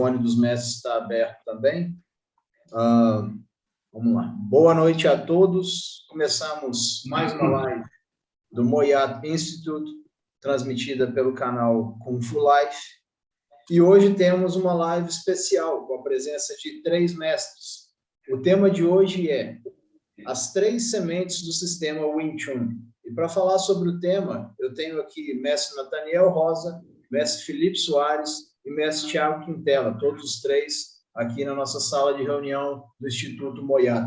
O microfone dos mestres está aberto também. Vamos lá. Boa noite a todos. Começamos mais uma live do Moyat Institute, transmitida pelo canal Kung Fu Life. E hoje temos uma live especial, com a presença de 3 mestres. O tema de hoje é as 3 sementes do sistema Wing Chun. E para falar sobre o tema, eu tenho aqui mestre Nathaniel Rosa, mestre Felipe Soares e mestre Thiago Quintela, todos os 3 aqui na nossa sala de reunião do Instituto Moyat.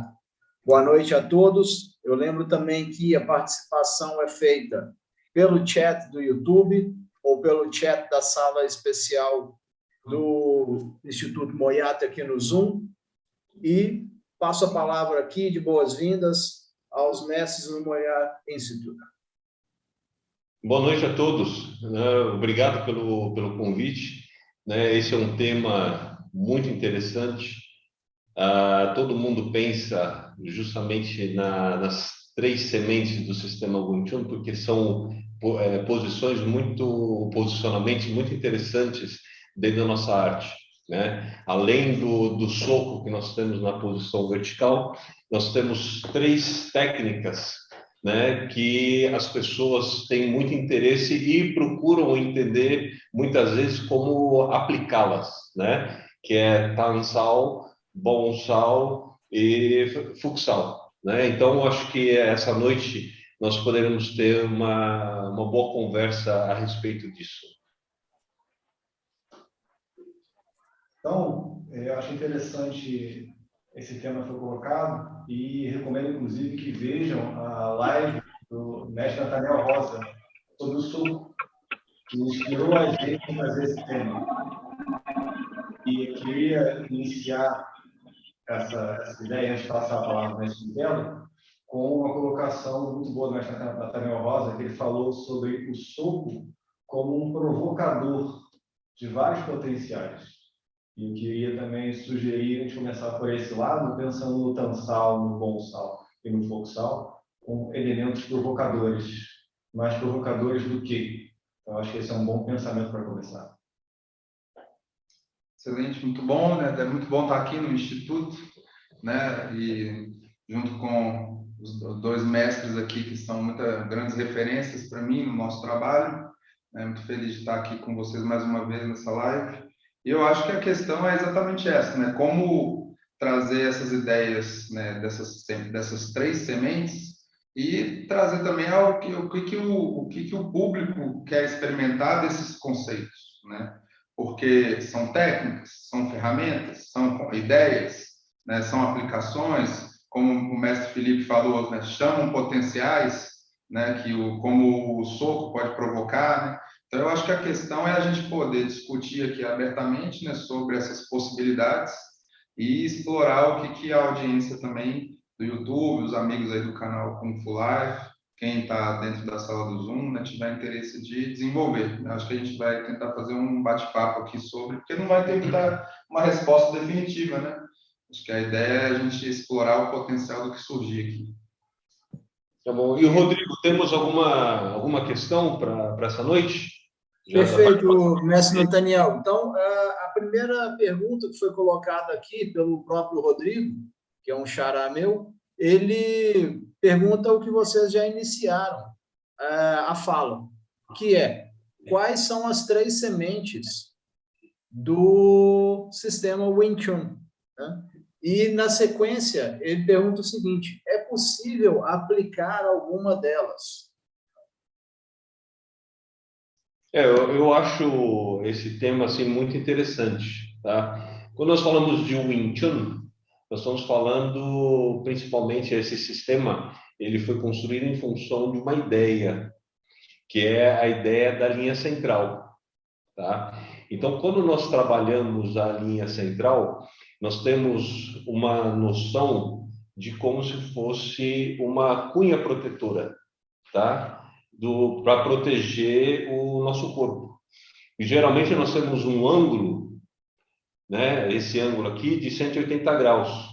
Boa noite a todos. Eu lembro também que a participação é feita pelo chat do YouTube ou pelo chat da sala especial do Instituto Moyat aqui no Zoom. E passo a palavra aqui de boas-vindas aos mestres do Moyat Institute. Boa noite a todos. Obrigado pelo convite. Esse é um tema muito interessante. Todo mundo pensa justamente nas 3 sementes do sistema Wing Chun, porque são posicionamentos muito interessantes dentro da nossa arte, né? Além do soco que nós temos na posição vertical, nós temos 3 técnicas, né, que as pessoas têm muito interesse e procuram entender muitas vezes como aplicá-las, né? Que é Tan Sao, Bom Sao e Futsal, né? Então, eu acho que essa noite nós poderemos ter uma boa conversa a respeito disso. Então, eu acho interessante esse tema foi colocado e recomendo, inclusive, que vejam a live do mestre Nathaniel Rosa sobre o soco, que inspirou a gente a fazer esse tema. E eu queria iniciar essa ideia, antes de passar a palavra ao mestre Quintela, com uma colocação muito boa do mestre Nathaniel Rosa, que ele falou sobre o soco como um provocador de vários potenciais. E eu queria também sugerir a gente começar por esse lado, pensando no Tan Sao, no Bom Sao e no Futsal, com elementos provocadores. Mais provocadores do que? Então, acho que esse é um bom pensamento para começar. Excelente, muito bom, né? É muito bom estar aqui no Instituto, né? E junto com os 2 mestres aqui, que são muitas grandes referências para mim no nosso trabalho. Muito feliz de estar aqui com vocês mais uma vez nessa live. E eu acho que a questão é exatamente essa, né? Como trazer essas ideias, né, dessas 3 sementes e trazer também o que o público quer experimentar desses conceitos, né? Porque são técnicas, são ferramentas, são ideias, né? São aplicações, como o mestre Felipe falou, né? Chamam potenciais, né? Como o soco pode provocar, né? Então, eu acho que a questão é a gente poder discutir aqui abertamente, né, sobre essas possibilidades e explorar o que a audiência também do YouTube, os amigos aí do canal Kung Fu Life, quem está dentro da sala do Zoom, né, tiver interesse de desenvolver. Eu acho que a gente vai tentar fazer um bate-papo aqui sobre, porque não vai ter uma resposta definitiva, né? Acho que a ideia é a gente explorar o potencial do que surgir aqui. Tá bom. E, Rodrigo, temos alguma questão para essa noite? Perfeito, mestre Nathaniel. Então, a primeira pergunta que foi colocada aqui pelo próprio Rodrigo, que é um xará meu, ele pergunta o que vocês já iniciaram a fala, que é: quais são as 3 sementes do sistema Wing Chun? Né? E, na sequência, ele pergunta o seguinte: é possível aplicar alguma delas? Eu acho esse tema assim muito interessante, tá? Quando nós falamos de Wing Chun, nós estamos falando principalmente esse sistema, ele foi construído em função de uma ideia, que é a ideia da linha central, tá? Então, quando nós trabalhamos a linha central, nós temos uma noção de como se fosse uma cunha protetora, tá? Para proteger o nosso corpo. E geralmente nós temos um ângulo, né, esse ângulo aqui de 180 graus,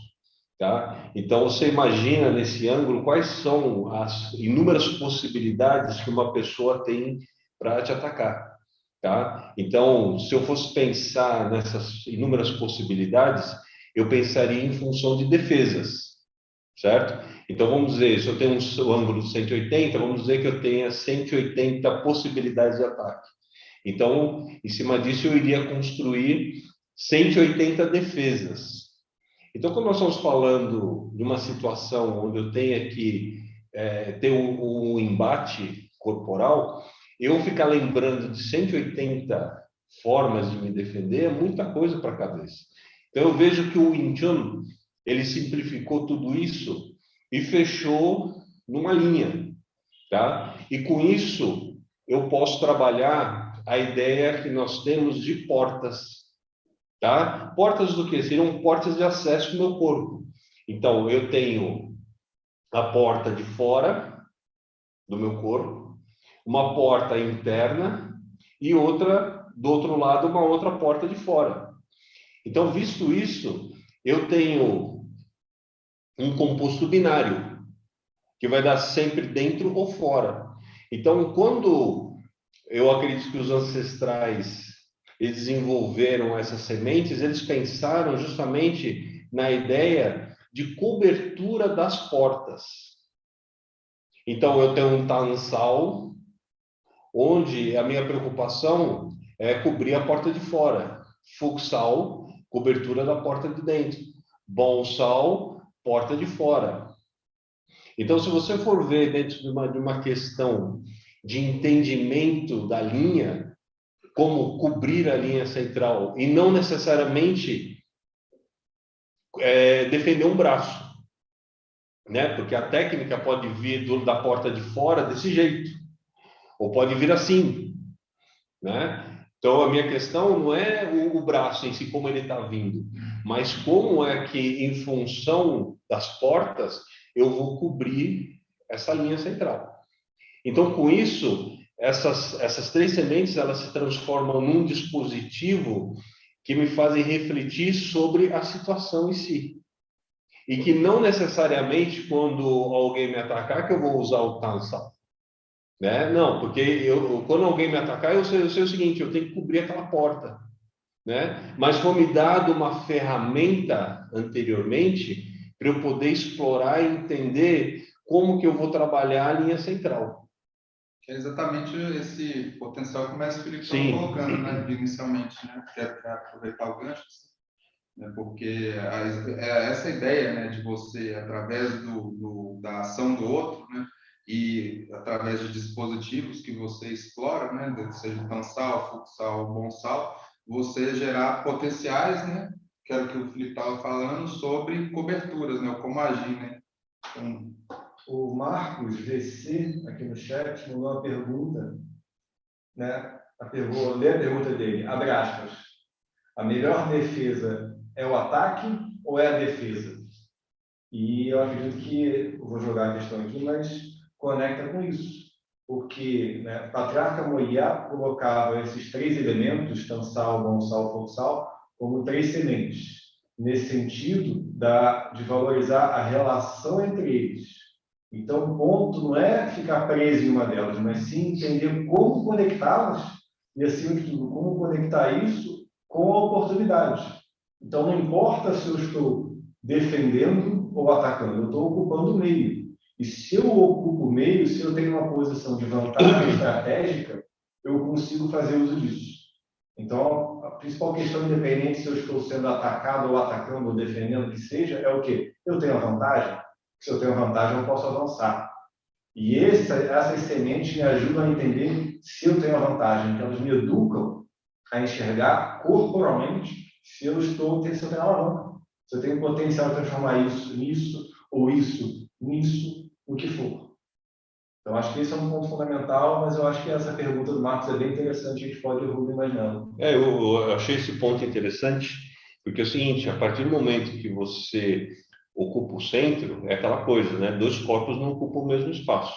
tá? Então você imagina nesse ângulo quais são as inúmeras possibilidades que uma pessoa tem para te atacar, tá? Então, se eu fosse pensar nessas inúmeras possibilidades, eu pensaria em função de defesas, certo? Então, vamos dizer, se eu tenho um ângulo de 180, vamos dizer que eu tenha 180 possibilidades de ataque. Então, em cima disso, eu iria construir 180 defesas. Então, quando nós estamos falando de uma situação onde eu tenha que ter um embate corporal, eu ficar lembrando de 180 formas de me defender é muita coisa para a cabeça. Então, eu vejo que o Wing Chun, ele simplificou tudo isso e fechou numa linha, tá? E com isso, eu posso trabalhar a ideia que nós temos de portas, tá? Portas do quê? Seriam portas de acesso ao meu corpo. Então, eu tenho a porta de fora do meu corpo, uma porta interna e outra, do outro lado, uma outra porta de fora. Então, visto isso, eu tenho um composto binário, que vai dar sempre dentro ou fora. Então, quando eu acredito que os ancestrais eles desenvolveram essas sementes, eles pensaram justamente na ideia de cobertura das portas. Então, eu tenho um tansal, onde a minha preocupação é cobrir a porta de fora. Futsal, cobertura da porta de dentro. Bonsal, porta de fora. Então, se você for ver dentro de uma questão de entendimento da linha, como cobrir a linha central, e não necessariamente defender um braço, né? Porque a técnica pode vir da porta de fora desse jeito, ou pode vir assim, né? Então, a minha questão não é o braço em si, como ele está vindo, mas como é que, em função das portas, eu vou cobrir essa linha central. Então, com isso, essas três sementes, elas se transformam num dispositivo que me fazem refletir sobre a situação em si. E que não necessariamente, quando alguém me atacar, que eu vou usar o tansal. Né? Não, porque quando alguém me atacar, eu sei o seguinte, eu tenho que cobrir aquela porta, né? Mas foi me dado uma ferramenta anteriormente para eu poder explorar e entender como que eu vou trabalhar a linha central. É exatamente esse potencial que o mestre Felipe estava Sim. colocando, né, inicialmente, né? Quero aproveitar o gancho, né? Porque essa ideia, né, de você, através da ação do outro, né, e através de dispositivos que você explora, né, seja tansal, futsal, bonsal, você gerar potenciais, né, que era o que o Felipe estava falando, sobre coberturas, né, como agir, né. Então, o Marcos VC, aqui no chat, mandou uma pergunta, né? Vou ler a pergunta dele, abre aspas. A melhor defesa é o ataque ou é a defesa? E eu acredito que, eu vou jogar a questão aqui, mas conecta com isso. Porque, né, Patriarca Moiá colocava esses três elementos, tansal, bonsal, futsal, como três sementes. Nesse sentido, de valorizar a relação entre eles. Então, o ponto não é ficar preso em uma delas, mas sim entender como conectá-las e, acima de tudo, como conectar isso com a oportunidade. Então, não importa se eu estou defendendo ou atacando, eu estou ocupando o meio. E se eu ocupo o meio, se eu tenho uma posição de vantagem estratégica, eu consigo fazer uso disso. Então, a principal questão, independente se eu estou sendo atacado ou atacando ou defendendo, que seja, é o quê? Eu tenho a vantagem? Se eu tenho vantagem, eu posso avançar. E essas sementes me ajudam a entender se eu tenho a vantagem, que elas me educam a enxergar corporalmente se eu tenho alavanca, se eu tenho potencial de transformar isso nisso, ou isso nisso, o que for. Então, acho que esse é um ponto fundamental, mas eu acho que essa pergunta do Marcos é bem interessante, a gente pode evoluir imaginando. Eu achei esse ponto interessante, porque é o seguinte, a partir do momento que você ocupa o centro, é aquela coisa, né? Dois corpos não ocupam o mesmo espaço,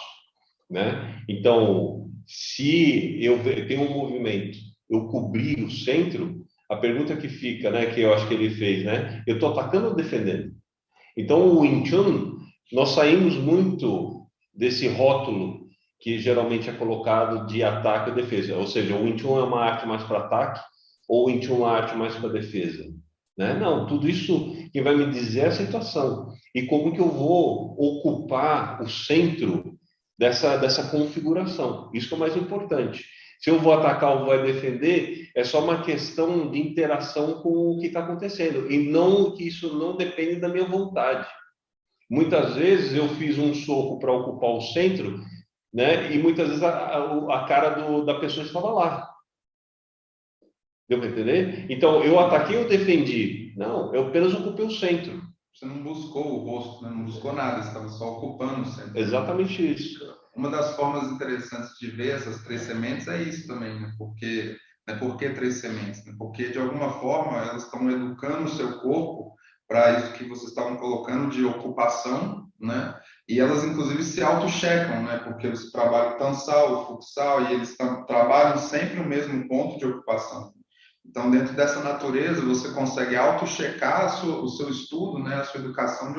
né? Então, se eu tenho um movimento, eu cobrir o centro, a pergunta que fica, né, que eu acho que ele fez, né? Eu estou atacando ou defendendo? Então, o Wing Chun, nós saímos muito desse rótulo que geralmente é colocado de ataque ou defesa. Ou seja, o Wing Chun é uma arte mais para ataque ou o Wing Chun é uma arte mais para defesa. Né? Não, tudo isso que vai me dizer é a situação. E como que eu vou ocupar o centro dessa configuração. Isso que é o mais importante. Se eu vou atacar ou vou defender, é só uma questão de interação com o que está acontecendo. E não que isso não depende da minha vontade. Muitas vezes eu fiz um soco para ocupar o centro, né? E muitas vezes a cara da pessoa estava lá. Deu para entender? Então, eu ataquei ou defendi? Não, eu apenas ocupei o centro. Você não buscou o rosto, né? Não buscou nada, você estava só ocupando o centro. Exatamente isso. Uma das formas interessantes de ver essas 3 sementes é isso também, né? Porque, né? Por que 3 sementes? Né? Porque, de alguma forma, elas estão educando o seu corpo para isso que vocês estavam colocando de ocupação, né? E elas, inclusive, se auto-checam, né? Porque você trabalha o Tansal, o Futsal, e eles trabalham sempre no mesmo ponto de ocupação. Então, dentro dessa natureza, você consegue auto-checar o seu estudo, né, a sua educação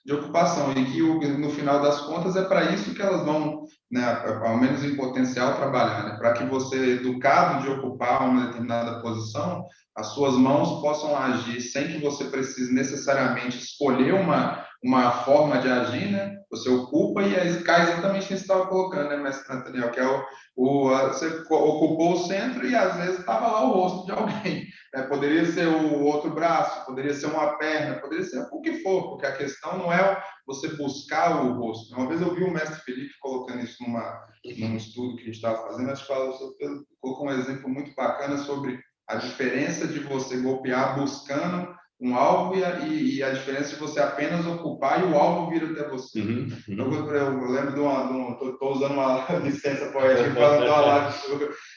de ocupação. E que, no final das contas, é para isso que elas vão, né, ao menos em potencial, trabalhar. Né, para que você, educado de ocupar uma determinada posição, as suas mãos possam agir sem que você precise necessariamente escolher uma forma de agir, né? Você ocupa e aí cai exatamente nisso que você estava colocando, né, mestre Nathaniel, que é você ocupou o centro e às vezes estava lá o rosto de alguém. Né? Poderia ser o outro braço, poderia ser uma perna, poderia ser o que for, porque a questão não é você buscar o rosto. Uma vez eu vi o mestre Felipe colocando isso num estudo que a gente estava fazendo, acho que colocou um exemplo muito bacana sobre a diferença de você golpear buscando um alvo e a diferença de você apenas ocupar e o alvo vir até você. Então, eu lembro estou usando uma licença poética falando de uma live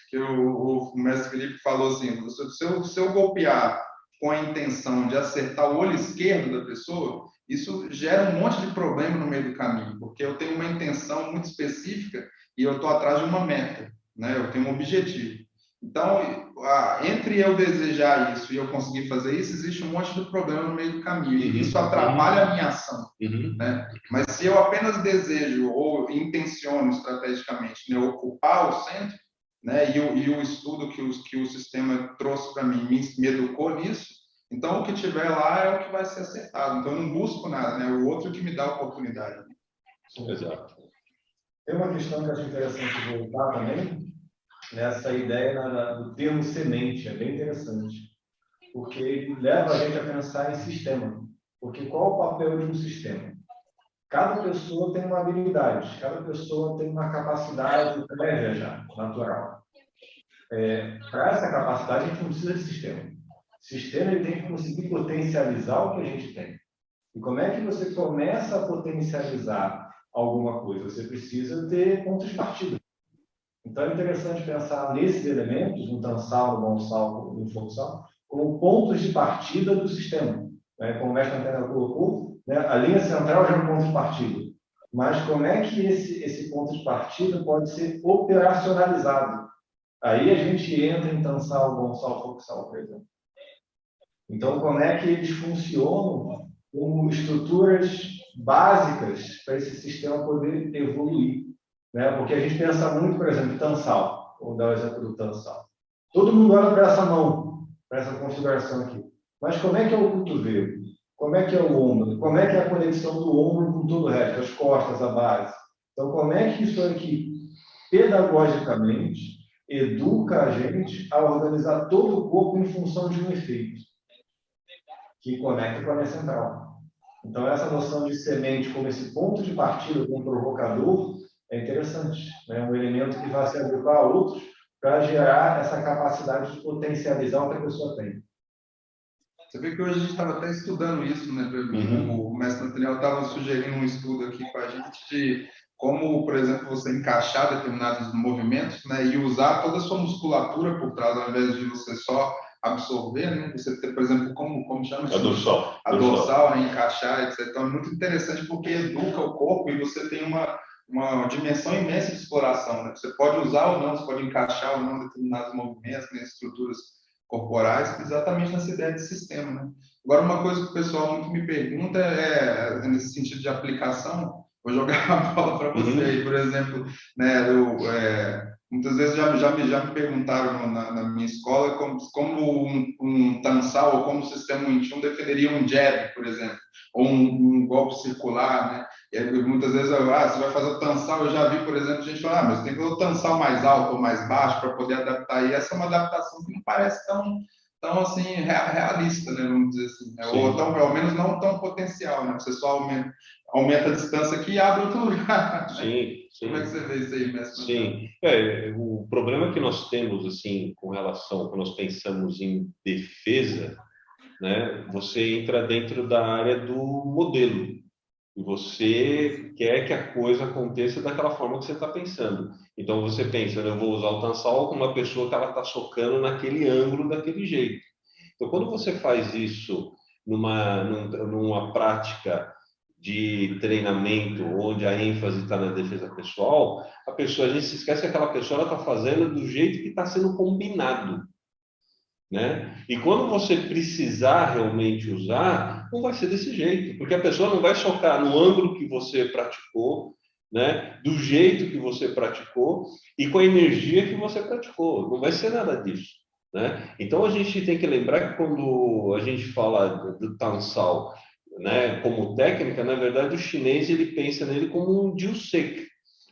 que o mestre Felipe falou assim, se eu golpear com a intenção de acertar o olho esquerdo da pessoa, isso gera um monte de problema no meio do caminho, porque eu tenho uma intenção muito específica e eu estou atrás de uma meta, né? Eu tenho um objetivo. Então, entre eu desejar isso e eu conseguir fazer isso, existe um monte de problema no meio do caminho. E isso atrapalha a minha ação. Né? Mas se eu apenas desejo ou intenciono estrategicamente, né, ocupar o centro, né, e o estudo que o sistema trouxe para mim me educou nisso, então o que tiver lá é o que vai ser acertado. Então eu não busco nada, né? O outro que me dá a oportunidade. Exato. Tem uma questão que eu acho interessante voltar também, nessa ideia do termo semente, é bem interessante, porque ele leva a gente a pensar em sistema. Porque qual o papel de um sistema? Cada pessoa tem uma habilidade, cada pessoa tem uma capacidade prévia já, natural. Para essa capacidade, a gente não precisa de sistema. O sistema ele tem que conseguir potencializar o que a gente tem. E como é que você começa a potencializar alguma coisa? Você precisa ter pontos de partida. Então, é interessante pensar nesses elementos, no Tansal, no Bonsal, no Futsal, como pontos de partida do sistema. Né? Como o mestre Nathaniel colocou, né? A linha central já é um ponto de partida. Mas como é que esse ponto de partida pode ser operacionalizado? Aí a gente entra em Tansal, Bonsal, Futsal, por exemplo. Então, como é que eles funcionam como estruturas básicas para esse sistema poder evoluir? Né? Porque a gente pensa muito, por exemplo, em Tansal. Vou dar o exemplo do Tansal. Todo mundo olha para essa mão, para essa configuração aqui. Mas como é que é o cotovelo? Como é que é o ombro? Como é que é a conexão do ombro com todo o resto? As costas, a base. Então, como é que isso aqui, pedagogicamente, educa a gente a organizar todo o corpo em função de um efeito que conecta com a linha central. Então, essa noção de semente como esse ponto de partida, como provocador, é interessante. Né? Um elemento que vai se agrupar a outros para gerar essa capacidade de potencializar o que a pessoa tem. Você vê que hoje a gente estava até estudando isso, né? O mestre Nathaniel estava sugerindo um estudo aqui com a gente de como, por exemplo, você encaixar determinados movimentos, né? E usar toda a sua musculatura por trás, ao invés de você só absorver, né? Você ter, por exemplo, como chama isso? A dorsal, né? Encaixar, etc. Então, é muito interessante porque educa o corpo e você tem uma dimensão imensa de exploração, né? Você pode usar ou não, você pode encaixar ou não determinados movimentos, né? Estruturas corporais, exatamente nessa ideia de sistema, né? Agora, uma coisa que o pessoal muito me pergunta nesse sentido de aplicação, vou jogar a bola para você aí, por exemplo, né, muitas vezes já me perguntaram na minha escola como um Tansal ou como o sistema Wing Chun defenderia um jab, por exemplo, ou um golpe circular, né? E aí, muitas vezes, você vai fazer o Tansal, eu já vi, por exemplo, gente falar, mas tem que fazer o Tansal mais alto ou mais baixo para poder adaptar, e essa é uma adaptação que não parece tão assim, realista, né? Vamos dizer assim, né? Ou tão, pelo menos não tão potencial, né? Você só aumenta a distância aqui e abre outro lugar. Sim, sim. Como é que você vê isso aí, mestre? Sim. O problema que nós temos, assim, com relação, quando nós pensamos em defesa, né? Você entra dentro da área do modelo. E você quer que a coisa aconteça daquela forma que você está pensando. Então, você pensa, eu vou usar o Tansal com uma pessoa que ela está socando naquele ângulo, daquele jeito. Então, quando você faz isso numa prática de treinamento, onde a ênfase está na defesa pessoal, a gente se esquece que aquela pessoa está fazendo do jeito que está sendo combinado. Né? E quando você precisar realmente usar, não vai ser desse jeito, porque a pessoa não vai socar no ângulo que você praticou, né? Do jeito que você praticou e com a energia que você praticou. Não vai ser nada disso, né? Então a gente tem que lembrar que quando a gente fala do Tansal, né, como técnica, na verdade o chinês ele pensa nele como um jiu-sek,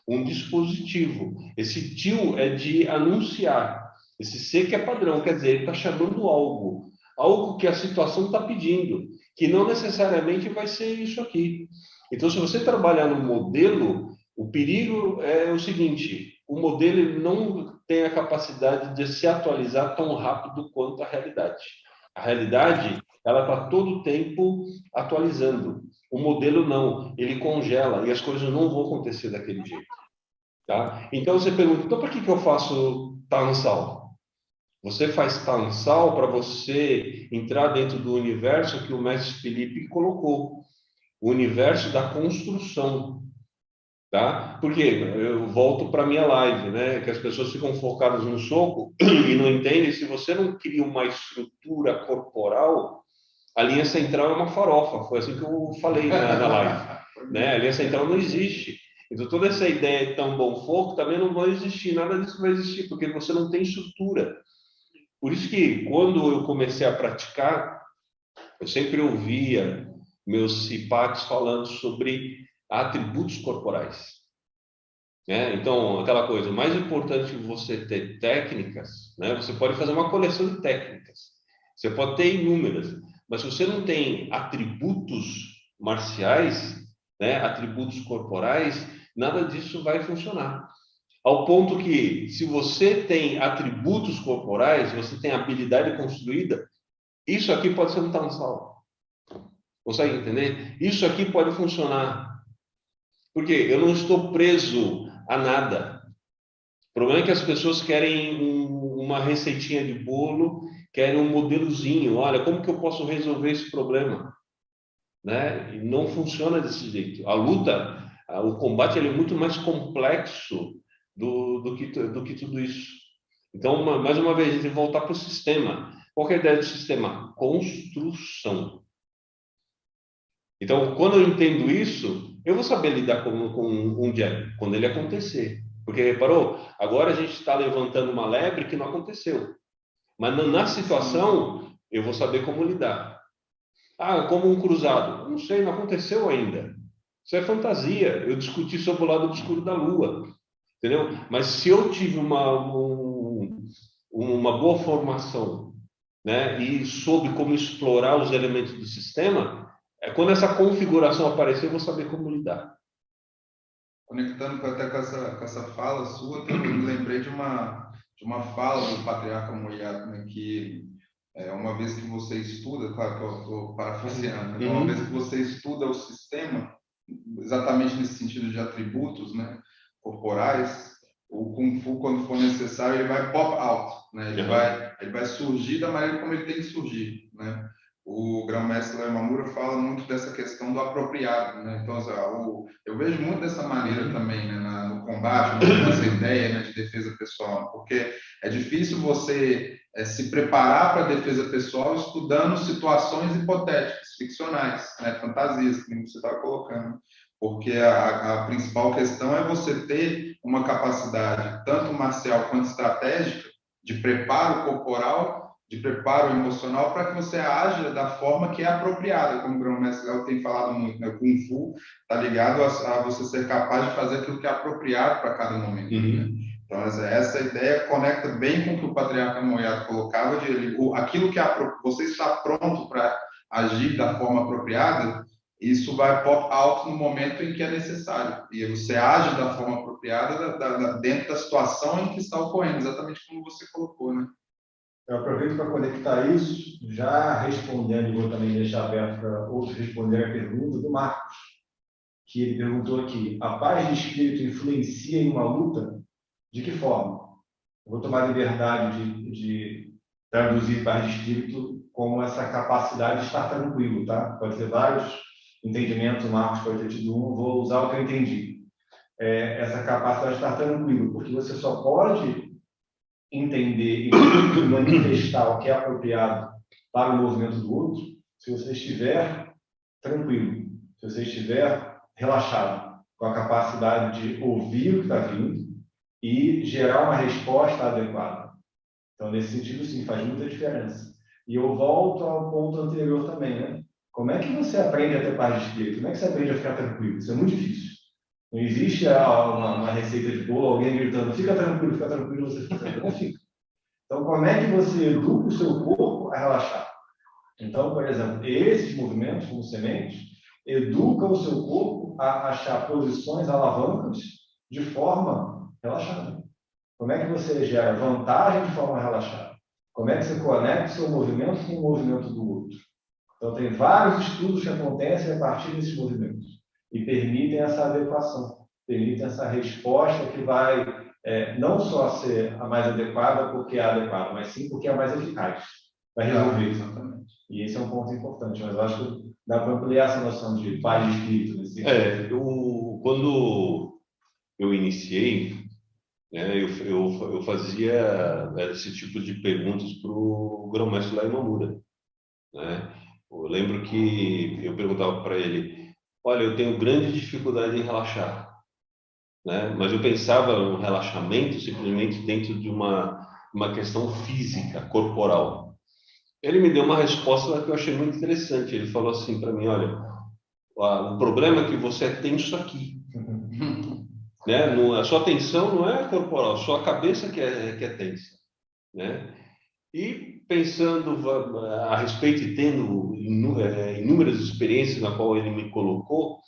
um dispositivo. Esse jiu é de anunciar. Esse ser que é padrão, quer dizer, ele está chamando algo que a situação está pedindo, que não necessariamente vai ser isso aqui. Então, se você trabalhar no modelo, o perigo é o seguinte: o modelo ele não tem a capacidade de se atualizar tão rápido quanto a realidade. A realidade, ela está todo o tempo atualizando. O modelo não, ele congela e as coisas não vão acontecer daquele jeito. Tá? Então, você pergunta, então por que eu faço Tansal? Você faz Tansal para você entrar dentro do universo que o mestre Felipe colocou, o universo da construção, tá? Porque eu volto para minha live, né? Que as pessoas ficam focadas no soco e não entendem. Se você não cria uma estrutura corporal, a linha central é uma farofa. Foi assim que eu falei na live, né? A linha central não existe. Então toda essa ideia de tão bom foco também não vai existir. Nada disso vai existir porque você não tem estrutura. Por isso que, quando eu comecei a praticar, eu sempre ouvia meus cipates falando sobre atributos corporais. Né? Então, aquela coisa, o mais importante é você ter técnicas, né? Você pode fazer uma coleção de técnicas, você pode ter inúmeras, mas se você não tem atributos marciais, né? Atributos corporais, nada disso vai funcionar. Ao ponto que, se você tem atributos corporais, você tem habilidade construída, isso aqui pode ser um Tansal. Consegue entender? Isso aqui pode funcionar. Porque eu não estou preso a nada. O problema é que as pessoas querem uma receitinha de bolo, querem um modelozinho. Olha, como que eu posso resolver esse problema? Né? E não funciona desse jeito. A luta, o combate, ele é muito mais complexo do que tudo isso. Então, mais uma vez, a gente voltar para o sistema. Qual é a ideia do sistema? Construção. Então, quando eu entendo isso, eu vou saber lidar com um jab, quando ele acontecer. Porque, reparou? Agora a gente está levantando uma lebre que não aconteceu. Mas na situação, eu vou saber como lidar. Ah, como um cruzado. Não sei, não aconteceu ainda. Isso é fantasia. Eu discuti sobre o lado obscuro da Lua. Entendeu? Mas se eu tive uma boa formação, né, e soube como explorar os elementos do sistema, quando essa configuração aparecer, eu vou saber como lidar. Conectando até com essa fala sua, eu me lembrei de uma fala do patriarca Moyat, né, que uma vez que você estuda, claro que eu estou parafraseando, né, uma vez que você estuda o sistema, exatamente nesse sentido de atributos, né, corporais, o Kung Fu, quando for necessário, ele vai pop out, né? Ele vai surgir da maneira como ele tem que surgir, né? O grão-mestre Lao Yamamura fala muito dessa questão do apropriado, né? Então, eu vejo muito dessa maneira também, né? No combate, nessa ideia, né, de defesa pessoal, porque é difícil você se preparar para a defesa pessoal estudando situações hipotéticas, ficcionais, né? Fantasias, que você estava colocando. porque a principal questão é você ter uma capacidade, tanto marcial quanto estratégica, de preparo corporal, de preparo emocional, para que você aja da forma que é apropriada, como o grão-mestre Léo tem falado muito, né? Kung Fu está ligado a você ser capaz de fazer aquilo que é apropriado para cada momento. Né? Então, essa ideia conecta bem com o que o Patriarca Moyato colocava, de aquilo que você está pronto para agir da forma apropriada, isso vai pop out no momento em que é necessário. E você age da forma apropriada dentro da situação em que está ocorrendo, exatamente como você colocou, né? Eu aproveito para conectar isso, já respondendo, e vou também deixar aberto para outros responder a pergunta do Marcos, que ele perguntou aqui: a paz de espírito influencia em uma luta? De que forma? Eu vou tomar liberdade de traduzir paz de espírito como essa capacidade de estar tranquilo, tá? Pode ter vários entendimentos, o Marcos pode ter tido um, vou usar o que eu entendi. Essa capacidade de estar tranquilo, porque você só pode entender e manifestar o que é apropriado para o movimento do outro se você estiver tranquilo, se você estiver relaxado, com a capacidade de ouvir o que está vindo e gerar uma resposta adequada. Então, nesse sentido, sim, faz muita diferença. E eu volto ao ponto anterior também, né? Como é que você aprende a ter paz de espírito? Como é que você aprende a ficar tranquilo? Isso é muito difícil. Não existe uma receita de bolo, alguém gritando, fica tranquilo, você fica tranquilo. Não fica. Então, como é que você educa o seu corpo a relaxar? Então, por exemplo, esses movimentos, como sementes, educam o seu corpo a achar posições alavancas de forma relaxada. Como é que você gera vantagem de forma relaxada? Como é que você conecta o seu movimento com o movimento do outro? Então, tem vários estudos que acontecem a partir desses movimentos e permitem essa adequação, permitem essa resposta que vai não só ser a mais adequada porque é adequada, mas sim porque é a mais eficaz. Vai resolver. Exatamente. E esse é um ponto importante, mas eu acho que dá para ampliar essa noção de paz de espírito nesse sentido. Quando eu iniciei, né, eu fazia esse tipo de perguntas para o grão-mestre Lai Mamura, né? Eu lembro que eu perguntava para ele: olha, eu tenho grande dificuldade em relaxar, né? Mas eu pensava no relaxamento simplesmente dentro de uma questão física, corporal. Ele me deu uma resposta que eu achei muito interessante. Ele falou assim para mim: olha, o problema é que você é tenso aqui, né? A sua tensão não é corporal, a sua cabeça que é tensa, né? E pensando a respeito e tendo inúmeras experiências na qual ele me colocou,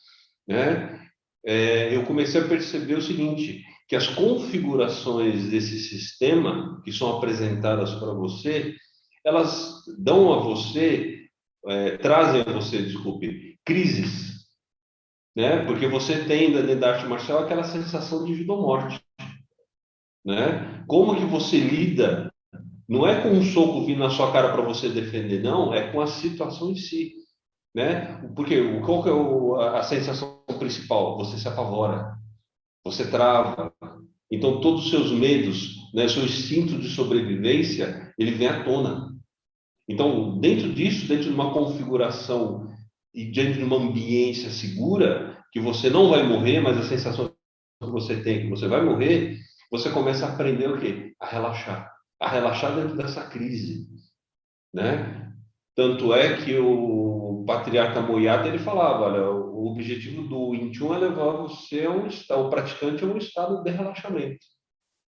né? Eu comecei a perceber o seguinte, que as configurações desse sistema que são apresentadas para você, elas dão a você, trazem a você, desculpe, crises, né? Porque você tem dentro da arte marcial aquela sensação de vida ou morte, né? Como que você lida? Não é com um soco vindo na sua cara para você defender, não, é com a situação em si, né? Porque qual que é a sensação principal? Você se apavora, você trava. Então todos os seus medos, né, seu instinto de sobrevivência, ele vem à tona. Então, dentro disso, dentro de uma configuração e dentro de uma ambiência segura, que você não vai morrer, mas a sensação que você tem que você vai morrer, você começa a aprender o quê? A relaxar dentro dessa crise, né? Tanto é que o Patriarca Moyato, ele falava, olha, o objetivo do Wing Chun é levar você o praticante a um estado de relaxamento.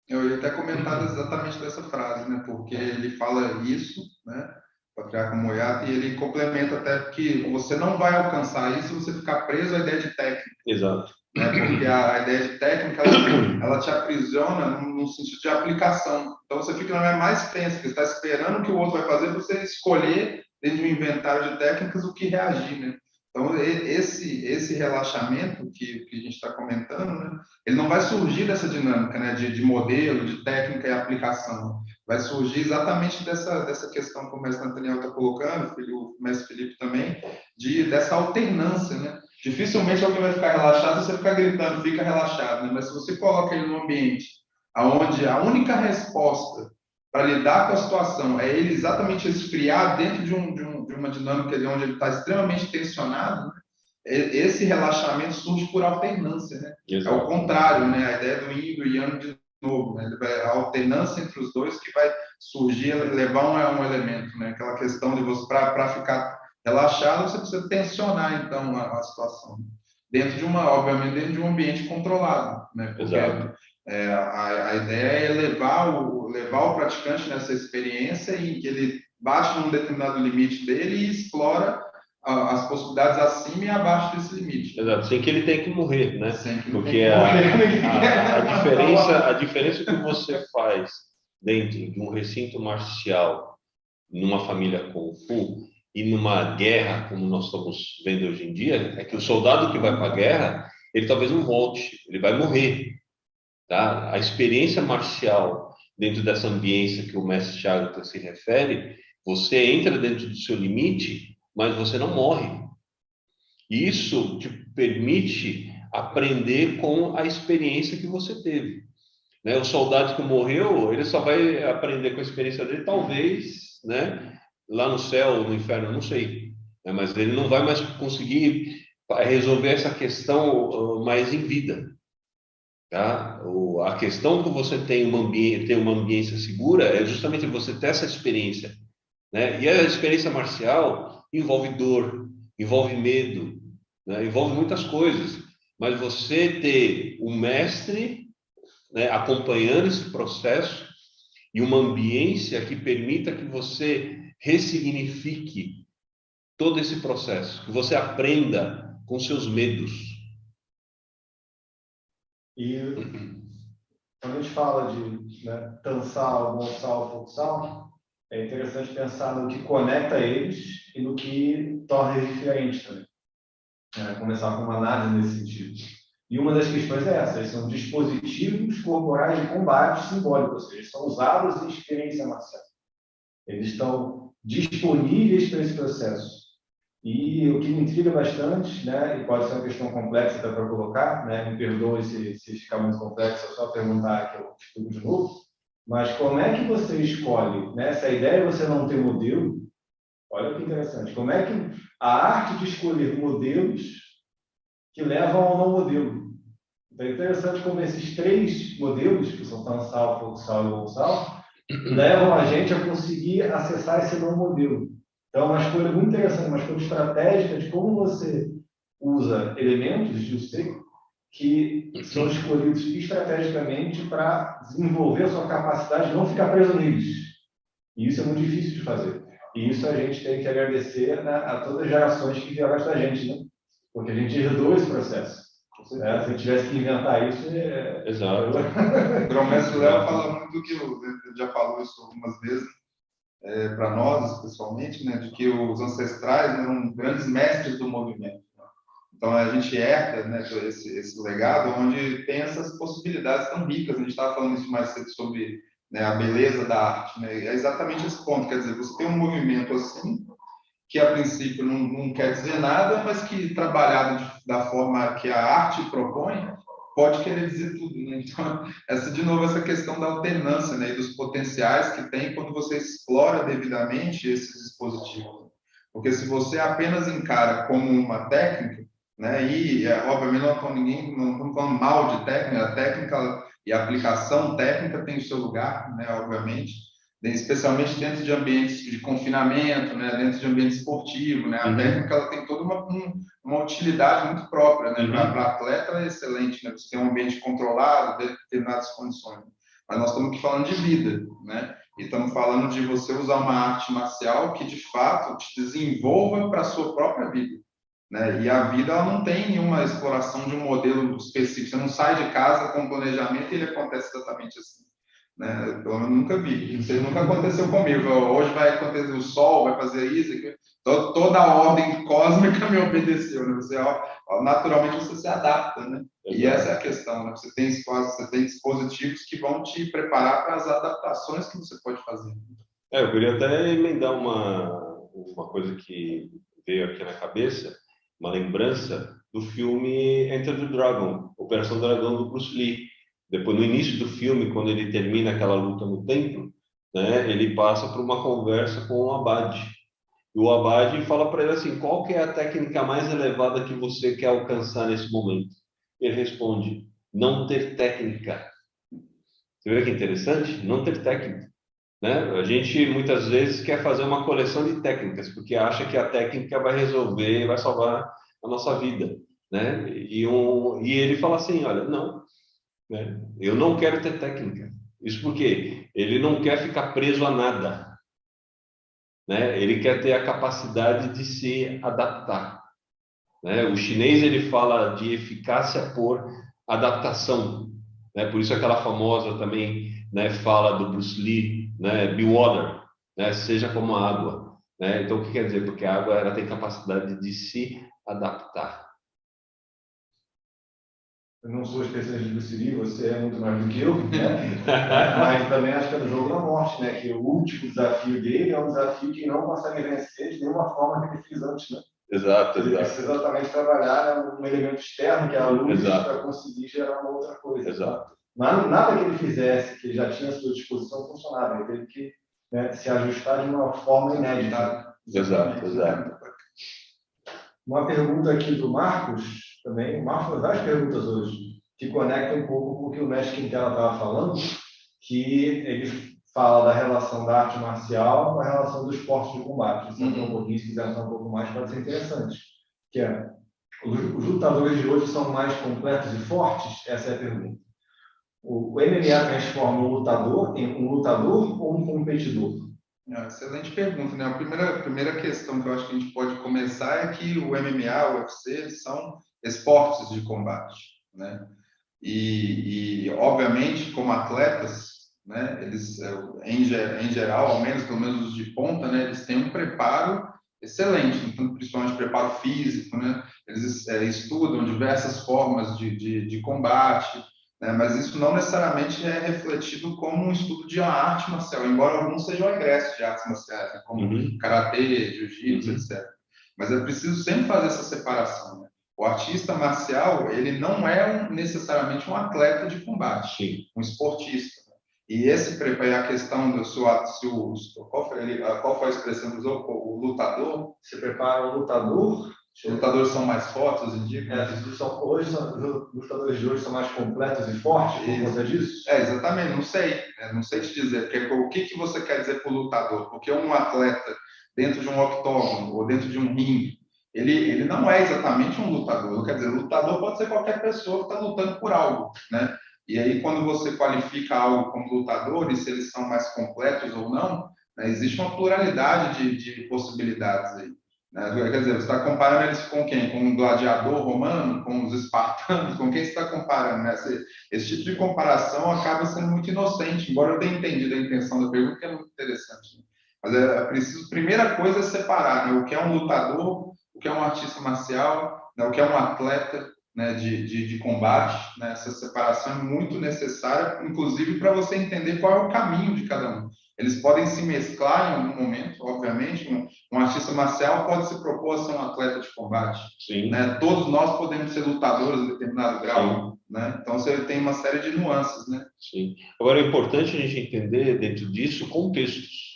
Eu ia até comentar exatamente dessa frase, né? Porque ele fala isso, né? O Patriarca Moyato, e ele complementa até que você não vai alcançar isso se você ficar preso à ideia de técnica. Exato. Né? Porque a ideia de técnica, ela te aprisiona no sentido de aplicação. Então, você fica mais tenso, você está esperando o que o outro vai fazer para você escolher, dentro de um inventário de técnicas, o que reagir, né? Então, esse relaxamento que a gente está comentando, né? Ele não vai surgir dessa dinâmica, né? de modelo, de técnica e aplicação. Vai surgir exatamente dessa questão que o mestre Nathaniel está colocando, o mestre Felipe também, dessa alternância, né? Dificilmente alguém vai ficar relaxado se você ficar gritando, fica relaxado, né? Mas se você coloca ele num ambiente onde a única resposta para lidar com a situação é ele exatamente esfriar dentro de uma dinâmica onde ele está extremamente tensionado, né? esse relaxamento surge por alternância, né? Exato. É o contrário, né? A ideia do yin e do yang de novo, né? A alternância entre os dois que vai surgir, levar um elemento, né? Aquela questão de você, para ficar relaxado, você precisa tensionar, então, a situação. Dentro de obviamente, dentro de um ambiente controlado, né? Porque a ideia é levar o praticante nessa experiência em que ele bate num determinado limite dele e explora as possibilidades acima e abaixo desse limite. Exato, sem que ele tenha que morrer, né? Porque a diferença que você faz dentro de um recinto marcial, numa família Kung Fu e numa guerra, como nós estamos vendo hoje em dia, é que o soldado que vai para a guerra, ele talvez não volte, ele vai morrer, tá? A experiência marcial dentro dessa ambiência que o mestre Thiago se refere, você entra dentro do seu limite, mas você não morre. Isso te permite aprender com a experiência que você teve, né? O soldado que morreu, ele só vai aprender com a experiência dele, talvez, né? Lá no céu ou no inferno, não sei, né? Mas ele não vai mais conseguir resolver essa questão mais em vida, tá? A questão que você tem uma ambiência segura é justamente você ter essa experiência, né? E a experiência marcial envolve dor, envolve medo, né? Envolve muitas coisas, mas você ter um mestre, né, acompanhando esse processo e uma ambiência que permita que você ressignifique todo esse processo, que você aprenda com seus medos. E quando a gente fala de, né, Tansal, Bonsal, Futsal, é interessante pensar no que conecta eles e no que torna eles diferentes também. Começar com uma análise nesse sentido. E uma das questões é essa: eles são dispositivos corporais de combate simbólico, ou seja, eles são usados em experiência marcial. Eles estão disponíveis para esse processo. E o que me intriga bastante, né, e pode ser uma questão complexa até para colocar, né, me perdoe se ficar muito complexo, é só perguntar que eu explico de novo, mas como é que você escolhe, né, se a ideia é você não ter modelo, olha que interessante, como é que a arte de escolher modelos que levam ao não modelo. Então é interessante como esses três modelos, que são Tansal, Futsal e Bonsal, levam a gente a conseguir acessar esse não modelo. Então, é uma escolha muito interessante, uma escolha estratégica de como você usa elementos de Jusei que são escolhidos estrategicamente para desenvolver a sua capacidade de não ficar preso neles. E isso é muito difícil de fazer. E isso a gente tem que agradecer, né, a todas as gerações que vieram antes da gente, né? Porque a gente herdou esse processo. Se eu tivesse que inventar isso... Exato. O grão-mestre Léo fala muito do que ele já falou isso algumas vezes, para nós, especialmente, né, de que os ancestrais eram grandes mestres do movimento. Né? Então, a gente herda, né, esse legado onde tem essas possibilidades tão ricas. A gente estava falando isso mais cedo sobre, né, a beleza da arte. Né? É exatamente esse ponto. Quer dizer, você tem um movimento assim, que a princípio não quer dizer nada, mas que trabalhado da forma que a arte propõe, pode querer dizer tudo, né? Então, de novo, essa questão da alternância, né, e dos potenciais que tem quando você explora devidamente esses dispositivos. Porque se você apenas encara como uma técnica, né, e obviamente não estamos falando mal de técnica, a técnica e a aplicação técnica tem o seu lugar, né, obviamente, especialmente dentro de ambientes de confinamento, né, dentro de ambiente esportivo, né, a técnica ela tem toda uma utilidade muito própria, né, para atleta é excelente, né, você tem um ambiente controlado, dentro de determinadas condições, mas nós estamos aqui falando de vida, né, e estamos falando de você usar uma arte marcial que de fato te desenvolva para a sua própria vida, né, e a vida ela não tem nenhuma exploração de um modelo específico, você não sai de casa com um planejamento e ele acontece exatamente assim. Né? Eu nunca vi, isso nunca aconteceu comigo. Hoje vai acontecer, o sol vai fazer isso, toda a ordem cósmica me obedeceu. Né? Você, naturalmente você se adapta, né? E essa é a questão, né? Você tem dispositivos que vão te preparar para as adaptações que você pode fazer. Eu queria até emendar uma coisa que veio aqui na cabeça, uma lembrança do filme Enter the Dragon, Operação Dragão do Bruce Lee. Depois, no início do filme, quando ele termina aquela luta no templo, né, ele passa por uma conversa com o Abade. E o Abad fala para ele assim, qual que é a técnica mais elevada que você quer alcançar nesse momento? Ele responde, não ter técnica. Você vê que interessante? Não ter técnica. Né? A gente muitas vezes quer fazer uma coleção de técnicas, porque acha que a técnica vai resolver, vai salvar a nossa vida. Né? E ele fala assim, olha, não, né? Eu não quero ter técnica. Isso porque ele não quer ficar preso a nada. Né? Ele quer ter a capacidade de se adaptar. Né? O chinês ele fala de eficácia por adaptação. Né? Por isso aquela famosa também, né, fala do Bruce Lee, né, Be Water, né, seja como a água. Né? Então, o que quer dizer? Porque a água ela tem capacidade de se adaptar. Eu não sou especialista de Bruce Lee, você é muito mais do que eu, né? Mas também acho que é do jogo da morte, né? Que o último desafio dele é um desafio que não consegue vencer de nenhuma forma que ele fez antes, né? Exato, Ele precisa exatamente trabalhar um elemento externo, que é a luz, para conseguir gerar uma outra coisa. Exato. Nada que ele fizesse, que ele já tinha à sua disposição, funcionava. Ele teve que, né, se ajustar de uma forma inédita. Exato. Uma pergunta aqui do Marcos, também. O Marcos fez várias perguntas hoje, que conectam um pouco com o que o mestre Quintela estava falando, que ele fala da relação da arte marcial com a relação do esporte de combate. Isso um pouquinho, se quiser entrar um pouco mais, pode ser interessante. Que é, os lutadores de hoje são mais completos e fortes? Essa é a pergunta. O MMA transforma um lutador em um lutador ou um competidor? Excelente pergunta, né? A primeira questão que eu acho que a gente pode começar é que o MMA, o UFC, são esportes de combate, né? E obviamente, como atletas, né? Eles, em geral, pelo menos os de ponta, né? Eles têm um preparo excelente, então, principalmente preparo físico, né? Eles estudam diversas formas de combate, né? Mas isso não necessariamente é refletido como um estudo de arte marcial, embora alguns sejam egressos de artes marciais, né? Como karatê, jiu-jitsu, etc. Mas é preciso sempre fazer essa separação, né? O artista marcial, ele não é necessariamente um atleta de combate, um esportista. E esse prepara a questão do qual foi a expressão que usou? O lutador. Se prepara um lutador. Os lutadores são mais fortes hoje em dia? Os lutadores de hoje são mais completos e fortes por conta disso? Exatamente, não sei. Não sei te dizer. Porque, o que você quer dizer por lutador? Porque um atleta dentro de um octógono ou dentro de um ringue, ele não é exatamente um lutador. Quer dizer, lutador pode ser qualquer pessoa que está lutando por algo, né? E aí, quando você qualifica algo como lutador, e se eles são mais completos ou não, né, existe uma pluralidade de possibilidades aí. Né? Quer dizer, você está comparando eles com quem? Com um gladiador romano? Com os espartanos? Com quem você está comparando? Né? Esse tipo de comparação acaba sendo muito inocente, embora eu tenha entendido a intenção da pergunta, que é muito interessante. Né? Mas é preciso, primeira coisa é separar, né, o que é um lutador, o que é um artista marcial, né, o que é um atleta, né, de combate. Né? Essa separação é muito necessária, inclusive para você entender qual é o caminho de cada um. Eles podem se mesclar em algum momento, obviamente. Um artista marcial pode se propor a ser um atleta de combate. Sim. Né? Todos nós podemos ser lutadores em determinado grau. Né? Então, você tem uma série de nuances. Né? Sim. Agora, é importante a gente entender, dentro disso, contextos.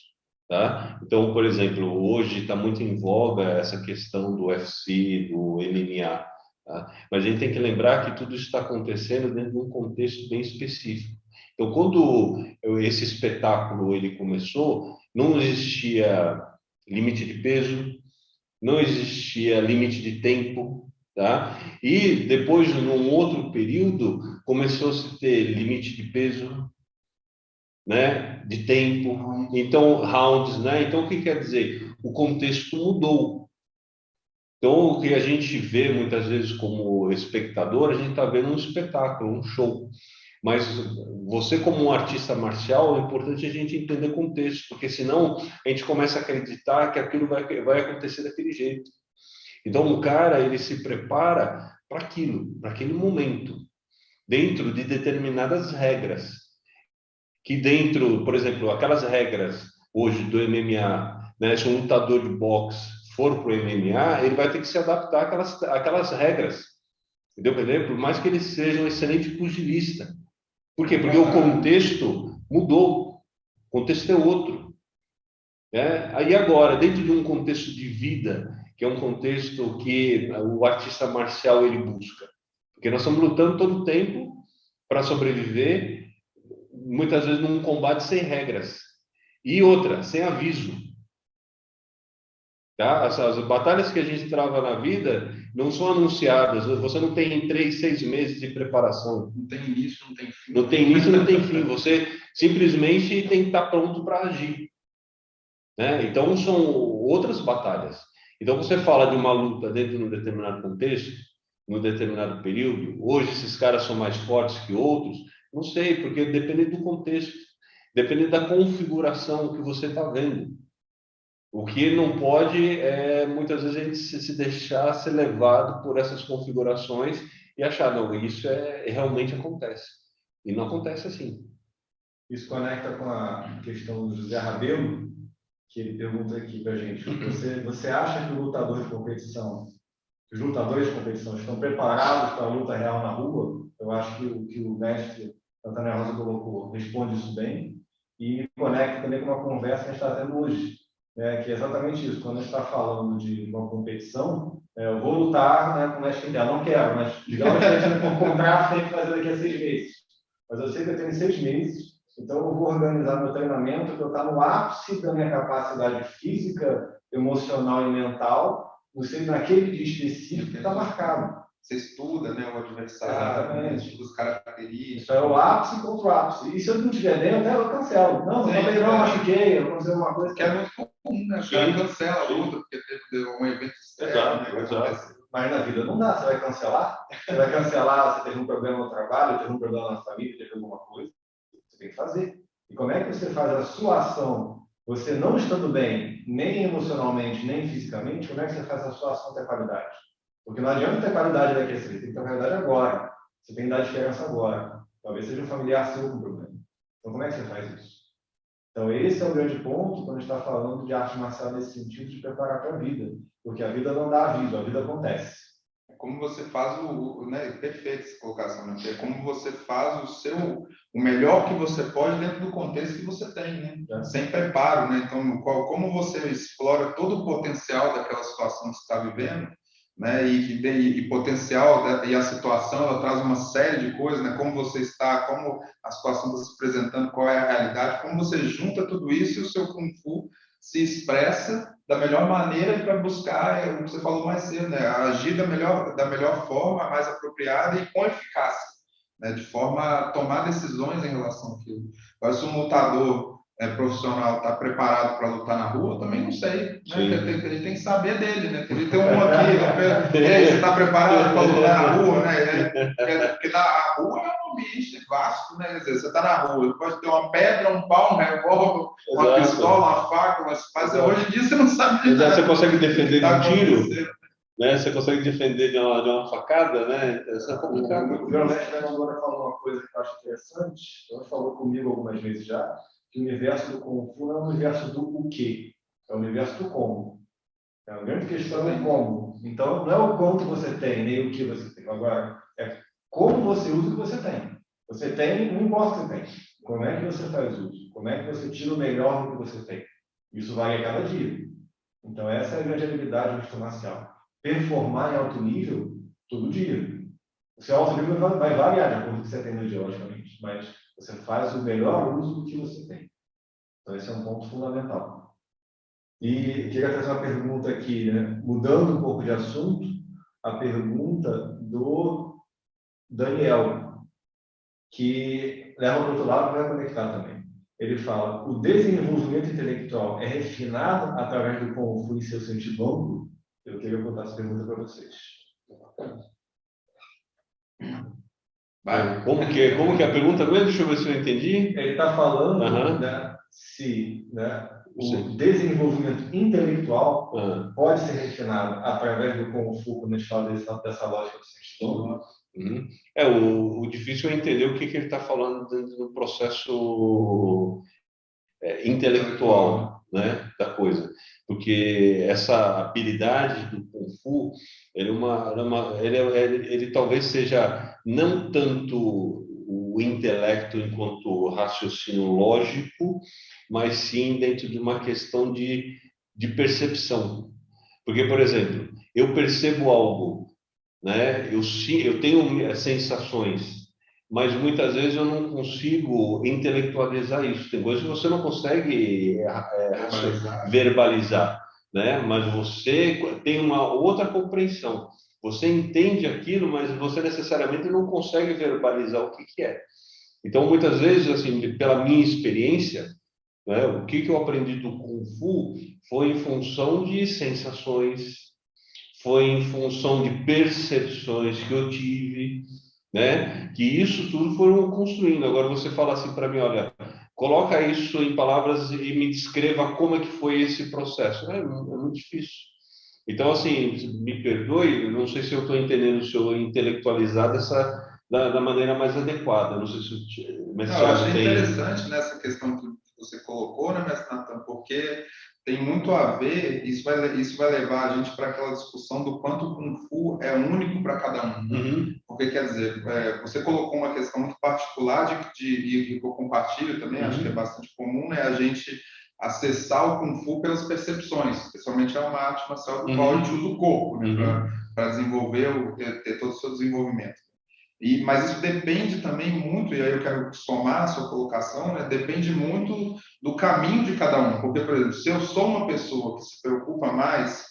Tá? Então, por exemplo, hoje está muito em voga essa questão do UFC, do MMA. Tá? Mas a gente tem que lembrar que tudo isso está acontecendo dentro de um contexto bem específico. Então, quando esse espetáculo ele começou, não existia limite de peso, não existia limite de tempo, tá? E depois, num outro período, começou a se ter limite de peso, né? De tempo, então rounds, né? Então, o que quer dizer? O contexto mudou. Então, o que a gente vê muitas vezes como espectador, a gente está vendo um espetáculo, um show. Mas você, como um artista marcial, é importante a gente entender o contexto, porque senão a gente começa a acreditar que aquilo vai acontecer daquele jeito. Então, o cara, ele se prepara para aquilo, para aquele momento, dentro de determinadas regras. Que dentro, por exemplo, aquelas regras hoje do MMA, né, se um lutador de boxe for para o MMA, ele vai ter que se adaptar àquelas regras. Entendeu? Por mais que ele seja um excelente pugilista. Por quê? Porque o contexto mudou. O contexto é outro. né? Aí agora, dentro de um contexto de vida, que é um contexto que o artista marcial ele busca, porque nós estamos lutando todo o tempo para sobreviver, muitas vezes num combate sem regras e outra, sem aviso, tá? As batalhas que a gente trava na vida não são anunciadas, você não tem 3, 6 meses de preparação. Não tem início, não tem fim. Não tem início, não tem fim. Você simplesmente tem que estar pronto para agir, né? Então, são outras batalhas. Então, você fala de uma luta dentro de um determinado contexto, num determinado período. Hoje, esses caras são mais fortes que outros. Não sei, porque depende do contexto, depende da configuração que você está vendo. O que não pode é, muitas vezes, a gente se deixar ser levado por essas configurações e achar, não, isso realmente acontece. E não acontece assim. Isso conecta com a questão do José Rabelo, que ele pergunta aqui para a gente. Você acha que os lutadores de competição estão preparados para a luta real na rua? Eu acho que o mestre Antônio Rosa colocou responde isso bem e conecta também com uma conversa que a gente está tendo hoje, né, que é exatamente isso. Quando a gente está falando de uma competição, eu vou lutar, né, com o mestre ideal. Não quero, mas digamos que a gente tem um contrato, tem que fazer daqui a 6 meses. Mas eu sei que eu tenho 6 meses, então eu vou organizar meu treinamento para eu estar no ápice da minha capacidade física, emocional e mental, naquele dia específico que está marcado. Você estuda, né, o adversário, né, estuda as características. Isso é o ápice contra o ápice. E se eu não estiver bem, até eu cancelo. Não, também não machuquei, aconteceu uma coisa. Que é muito comum, né? O cara cancela a luta porque teve um evento externo, né? Mas na vida não dá, você vai cancelar? Você vai cancelar, você teve um problema no trabalho, teve um problema na família, teve alguma coisa. Você tem que fazer. E como é que você faz a sua ação, você não estando bem, nem emocionalmente, nem fisicamente, como é que você faz a sua ação ter qualidade? Porque não adianta ter qualidade daqui a 6, tem que ter qualidade agora. Você tem que dar diferença agora. Talvez seja um familiar seu com problema. Então, como é que você faz isso? Então, esse é o grande ponto quando a gente está falando de arte marcial nesse sentido de preparar para a vida. Porque a vida não dá aviso, a vida acontece. É como você faz né, perfeito essa colocação, né? É como você faz o melhor que você pode dentro do contexto que você tem, né? Sem preparo, né? Então, como você explora todo o potencial daquela situação que você está vivendo, né? E potencial, e a situação, ela traz uma série de coisas, né? Como você está, como a situação está se apresentando, qual é a realidade, como você junta tudo isso e o seu Kung Fu se expressa da melhor maneira para buscar o que você falou mais cedo, né? Agir da melhor forma, mais apropriada e com eficácia, né? De forma a tomar decisões em relação àquilo. Agora, se um lutador profissional está preparado para lutar na rua, eu também não sei, né? Ele tem que saber dele, né? Ele tem um aqui, você está preparado para lutar na rua, né? Porque na rua é um ambiente vasto, né? Quer dizer, você está na rua, pode ter uma pedra, um pau, um revólver, uma pistola, uma faca, mas hoje em dia você não sabe de nada. Você consegue defender de um tiro, né? Você consegue defender de uma facada, né? Isso é complicado. O Leonete agora falou uma coisa que eu acho interessante, ele falou comigo algumas vezes já, que o universo do Kung Fu não é o universo do o quê, é o universo do como. A grande questão é como. Então, não é o quanto você tem, nem o que você tem. Agora, é como você usa o que você tem. Você tem, não importa o que você tem. Como é que você faz uso? Como é que você tira o melhor do que você tem? Isso varia a cada dia. Então, essa é a grande habilidade do arte marcial. Performar em alto nível todo dia. O seu alto nível vai variar de acordo com o que você tem no dia, logicamente. Mas você faz o melhor uso do que você tem. Então, esse é um ponto fundamental. E queria trazer uma pergunta aqui, né? Mudando um pouco de assunto, a pergunta do Daniel, que leva para o outro lado e vai conectar também. Ele fala, o desenvolvimento intelectual é refinado através do Kung Fu em seu sentido amplo? Eu queria botar essa pergunta para vocês. Vai. Como que é a pergunta mesmo? Deixa eu ver se eu entendi. Ele está falando, né, se, né, o desenvolvimento intelectual pode ser refinado através do Kung Fu, quando a gente fala dessa lógica do sentido. O difícil é entender o que ele está falando dentro do processo intelectual, né, da coisa. Porque essa habilidade do Kung Fu, ele talvez seja não tanto o intelecto enquanto raciocínio lógico, mas sim dentro de uma questão de percepção. Porque, por exemplo, eu percebo algo, né? Eu tenho sensações, mas muitas vezes eu não consigo intelectualizar isso. Tem coisas que você não consegue verbalizar, né? Mas você tem uma outra compreensão. Você entende aquilo, mas você necessariamente não consegue verbalizar o que é. Então, muitas vezes, assim, pela minha experiência, né, o que eu aprendi do Kung Fu foi em função de sensações, foi em função de percepções que eu tive, né? Que isso tudo foram construindo. Agora você fala assim para mim, olha, coloca isso em palavras e me descreva como é que foi esse processo. É muito difícil. Então, assim, me perdoe, não sei se eu estou entendendo, se eu intelectualizar da maneira mais adequada. Não sei se o Não, eu Messias achei tem... interessante nessa questão que você colocou, né, mestre Natan, porque tem muito a ver, isso vai levar a gente para aquela discussão do quanto o Kung Fu é único para cada um. Né? Uhum. Porque, quer dizer, você colocou uma questão muito particular e que eu compartilho também, acho que é bastante comum, né, a gente acessar o Kung Fu pelas percepções, especialmente é uma arte marcial do qual a gente usa o corpo, né, para desenvolver, ter todo o seu desenvolvimento. Mas isso depende também muito, e aí eu quero somar a sua colocação, né? Depende muito do caminho de cada um. Porque, por exemplo, se eu sou uma pessoa que se preocupa mais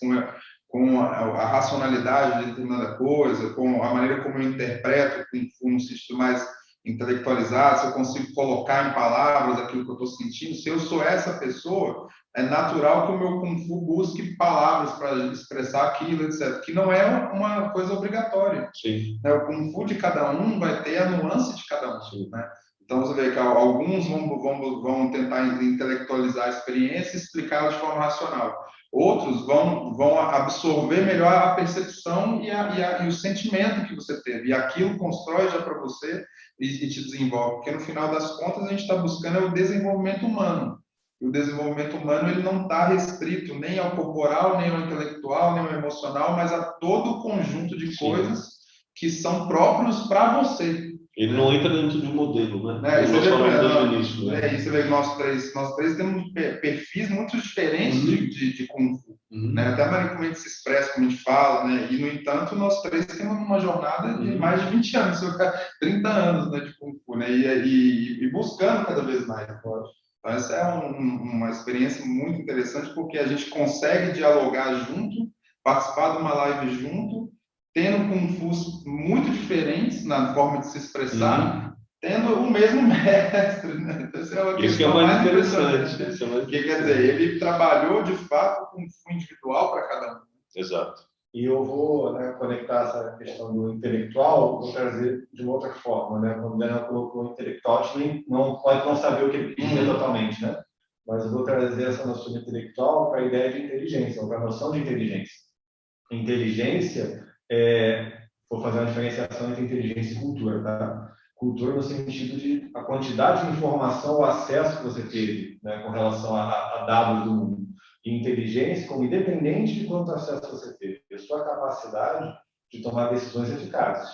com a racionalidade de determinada coisa, com a maneira como eu interpreto o Kung Fu no sentido mais intelectualizado, se eu consigo colocar em palavras aquilo que eu estou sentindo, se eu sou essa pessoa, é natural que o meu Kung Fu busque palavras para expressar aquilo, etc. Que não é uma coisa obrigatória. Sim. Né? O Kung Fu de cada um vai ter a nuance de cada um. Né? Então, você vê que alguns vão tentar intelectualizar a experiência e explicá-la de forma racional. Outros vão absorver melhor a percepção e o sentimento que você teve. E aquilo constrói já para você e te desenvolve. Porque, no final das contas, a gente está buscando o desenvolvimento humano. E o desenvolvimento humano ele não está restrito nem ao corporal, nem ao intelectual, nem ao emocional, mas a todo o conjunto de coisas que são próprios para você. Ele não entra dentro de um modelo, né? E você vê que nós três temos perfis muito diferentes de Kung Fu. Né? Até a maneira como a gente se expressa, como a gente fala, né? E, no entanto, nós três temos uma jornada de mais de 20 anos, 30 anos, né, de Kung Fu, né? E buscando cada vez mais. Então, essa é uma experiência muito interessante, porque a gente consegue dialogar junto, participar de uma live junto, tendo Kung Fu muito diferentes na forma de se expressar, tendo o mesmo mestre. Né? Então, essa é uma isso que é mais interessante. Porque, quer dizer, ele trabalhou de fato com Kung Fu individual para cada um. Exato. E eu vou, né, conectar essa questão do intelectual, vou trazer de uma outra forma. Né? Quando o Daniel colocou o intelectual, a gente pode não saber o que ele quer totalmente, né? Mas eu vou trazer essa noção de intelectual para a ideia de inteligência, ou para a noção de inteligência. Inteligência vou fazer uma diferenciação entre inteligência e cultura, tá? Cultura no sentido de a quantidade de informação, o acesso que você teve, né, com relação a dados do mundo. E inteligência como independente de quanto acesso você teve. A sua capacidade de tomar decisões eficazes,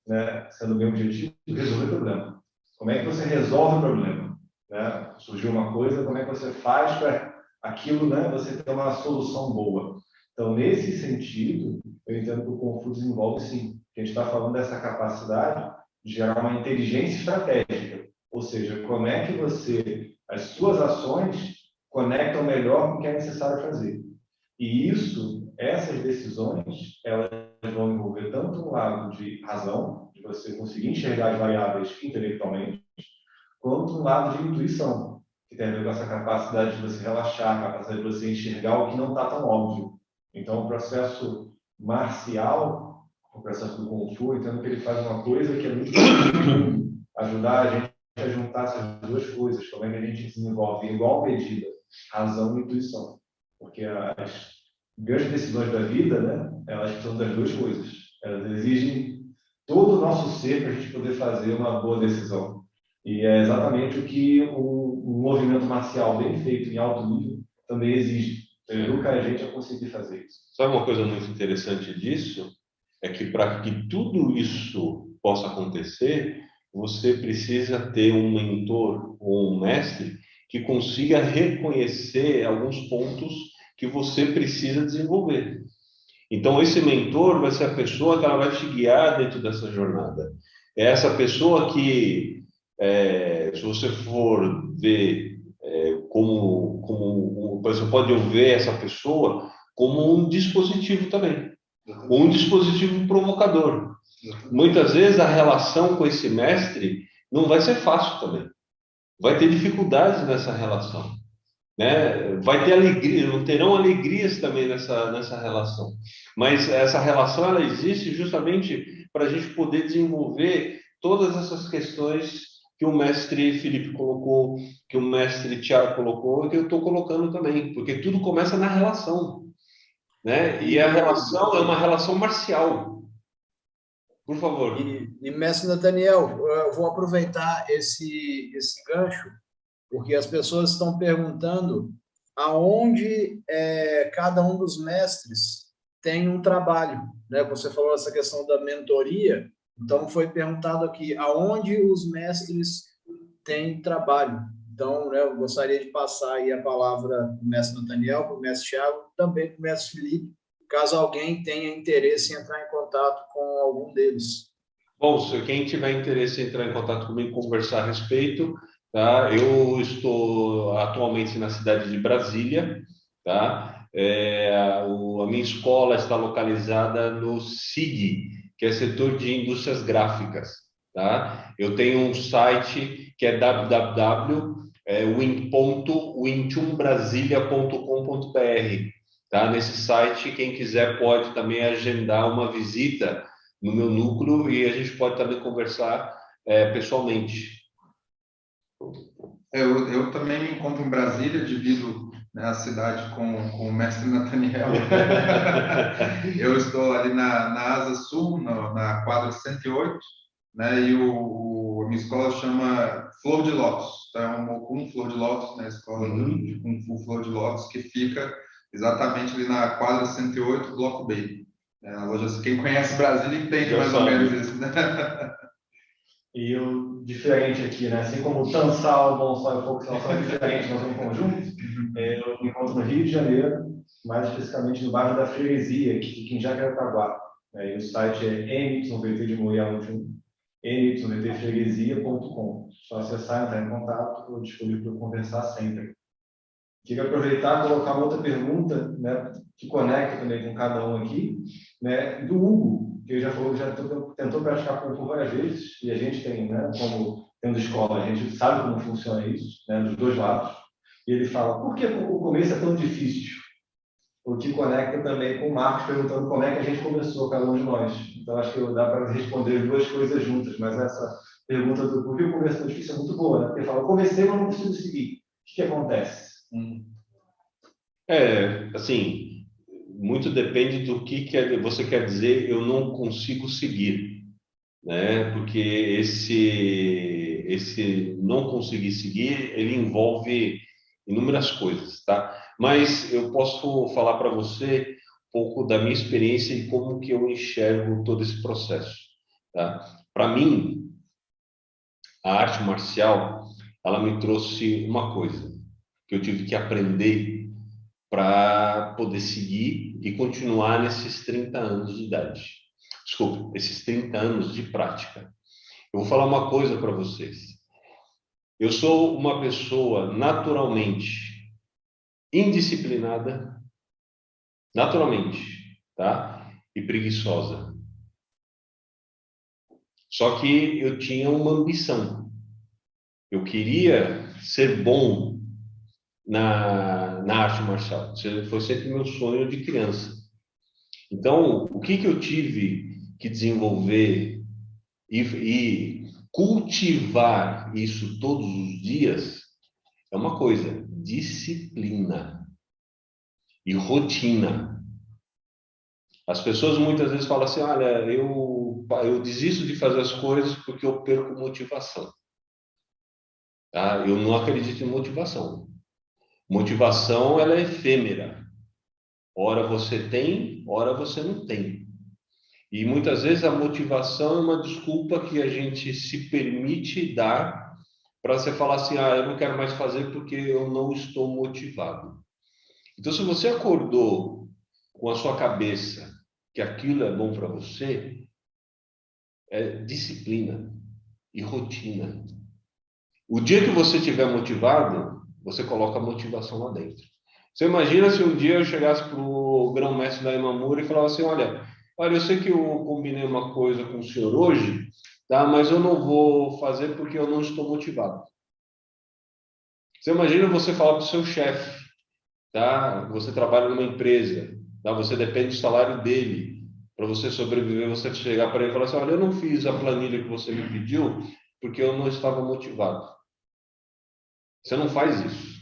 né, sendo bem objetivo, resolver o problema. Como é que você resolve o problema? Né? Surgiu uma coisa, como é que você faz para aquilo, né, você ter uma solução boa? Então, nesse sentido, eu entendo que o Kung Fu desenvolve, sim. A gente está falando dessa capacidade de gerar uma inteligência estratégica. Ou seja, como é que as suas ações conectam melhor com o que é necessário fazer. E essas decisões, elas vão envolver tanto um lado de razão, de você conseguir enxergar as variáveis intelectualmente, quanto um lado de intuição, que tem a ver com essa capacidade de você relaxar, a capacidade de você enxergar o que não está tão óbvio. Então, o processo marcial, o processo do Kung Fu, entendo que ele faz uma coisa que é muito comum, ajudar a gente a juntar essas duas coisas, como é que a gente desenvolve em igual medida razão e intuição. Porque as grandes decisões da vida, né, elas são das duas coisas. Elas exigem todo o nosso ser para a gente poder fazer uma boa decisão. E é exatamente o que o movimento marcial bem feito em alto nível também exige. Educa a gente a conseguir fazer isso. Sabe uma coisa muito interessante disso? É que para que tudo isso possa acontecer, você precisa ter um mentor ou um mestre que consiga reconhecer alguns pontos que você precisa desenvolver. Então, esse mentor vai ser a pessoa que ela vai te guiar dentro dessa jornada. É essa pessoa que, se você for ver você pode ver essa pessoa como um dispositivo também, um dispositivo provocador. Muitas vezes a relação com esse mestre não vai ser fácil também. Vai ter dificuldades nessa relação, né? Vai ter alegria, não terão alegrias também nessa relação. Mas essa relação ela existe justamente para a gente poder desenvolver todas essas questões que o mestre Felipe colocou, que o mestre Tiago colocou e que eu estou colocando também, porque tudo começa na relação, né? E a relação é uma relação marcial. Por favor. E mestre Nathaniel, eu vou aproveitar esse gancho, porque as pessoas estão perguntando aonde cada um dos mestres tem um trabalho, né? Você falou essa questão da mentoria, então foi perguntado aqui aonde os mestres têm trabalho. Então, né, eu gostaria de passar aí a palavra para o mestre Nathaniel, para o mestre Thiago, também para o mestre Felipe, caso alguém tenha interesse em entrar em contato com algum deles. Bom, se quem tiver interesse em entrar em contato comigo, conversar a respeito, tá? Eu estou atualmente na cidade de Brasília, tá? A minha escola está localizada no SIG, que é Setor de Indústrias Gráficas, tá? Eu tenho um site que é www.win.brasilia.com.br, tá? Nesse site, quem quiser pode também agendar uma visita no meu núcleo e a gente pode também conversar pessoalmente. Eu também me encontro em Brasília, divido, né, a cidade com o mestre Nathaniel. Eu estou ali na Asa Sul, na quadra 108, né, e a minha escola chama Flor de Lótus. Então, é um Flor de Lótus, né, a escola de Kung Fu Flor de Lótus, que fica exatamente ali na quadra 108, Bloco B. A loja, quem conhece Brasília entende mais ou menos isso, né? E eu, diferente aqui, né? Assim como o Tansal, o Bonsal e o Foxal são diferentes, nós somos conjuntos, eu me encontro no Rio de Janeiro, mais especificamente no bairro da Freguesia, que fica em Jacarepaguá. E o site é MYVT de Moiá 21, myvtfreguesia.com. Só acessar, entrar em contato, estou disponível para conversar sempre. Queria aproveitar e colocar uma outra pergunta, né, que conecta também com cada um aqui, né, do Hugo, que já falou, já tentou praticar Kung Fu várias vezes, e a gente tem, né, como tendo escola, a gente sabe como funciona isso, né, dos dois lados. E ele fala, por que o começo é tão difícil? O que conecta também com o Marcos perguntando como é que a gente começou, cada um de nós. Então, acho que dá para responder as duas coisas juntas, mas essa pergunta do por que o começo é tão difícil é muito boa, né? Porque ele fala, comecei, mas não preciso seguir. O que acontece? Assim, muito depende do que você quer dizer, eu não consigo seguir, né? Porque esse não conseguir seguir, ele envolve inúmeras coisas, tá? Mas eu posso falar para você um pouco da minha experiência e como que eu enxergo todo esse processo, tá? Para mim, a arte marcial, ela me trouxe uma coisa que eu tive que aprender para poder seguir e continuar nesses 30 anos de idade. Desculpa, esses 30 anos de prática. Eu vou falar uma coisa para vocês. Eu sou uma pessoa naturalmente indisciplinada, naturalmente, tá? E preguiçosa. Só que eu tinha uma ambição. Eu queria ser bom na arte marcial. Foi sempre meu sonho de criança. Então, o que eu tive que desenvolver e cultivar isso todos os dias é uma coisa, disciplina e rotina. As pessoas muitas vezes falam assim, olha, eu desisto de fazer as coisas porque eu perco motivação. Tá? Eu não acredito em motivação. Motivação, ela é efêmera. Ora você tem, ora você não tem. E muitas vezes a motivação é uma desculpa que a gente se permite dar para você falar assim, ah, eu não quero mais fazer porque eu não estou motivado. Então, se você acordou com a sua cabeça que aquilo é bom para você, é disciplina e rotina. O dia que você estiver motivado, você coloca a motivação lá dentro. Você imagina se um dia eu chegasse para o grão-mestre da Imamura e falasse assim, olha, eu sei que eu combinei uma coisa com o senhor hoje, tá? Mas eu não vou fazer porque eu não estou motivado. Você imagina você falar para o seu chefe, tá? Você trabalha numa empresa, tá? Você depende do salário dele para você sobreviver. Você chegar para ele e falar assim, olha, eu não fiz a planilha que você me pediu porque eu não estava motivado. Você não faz isso,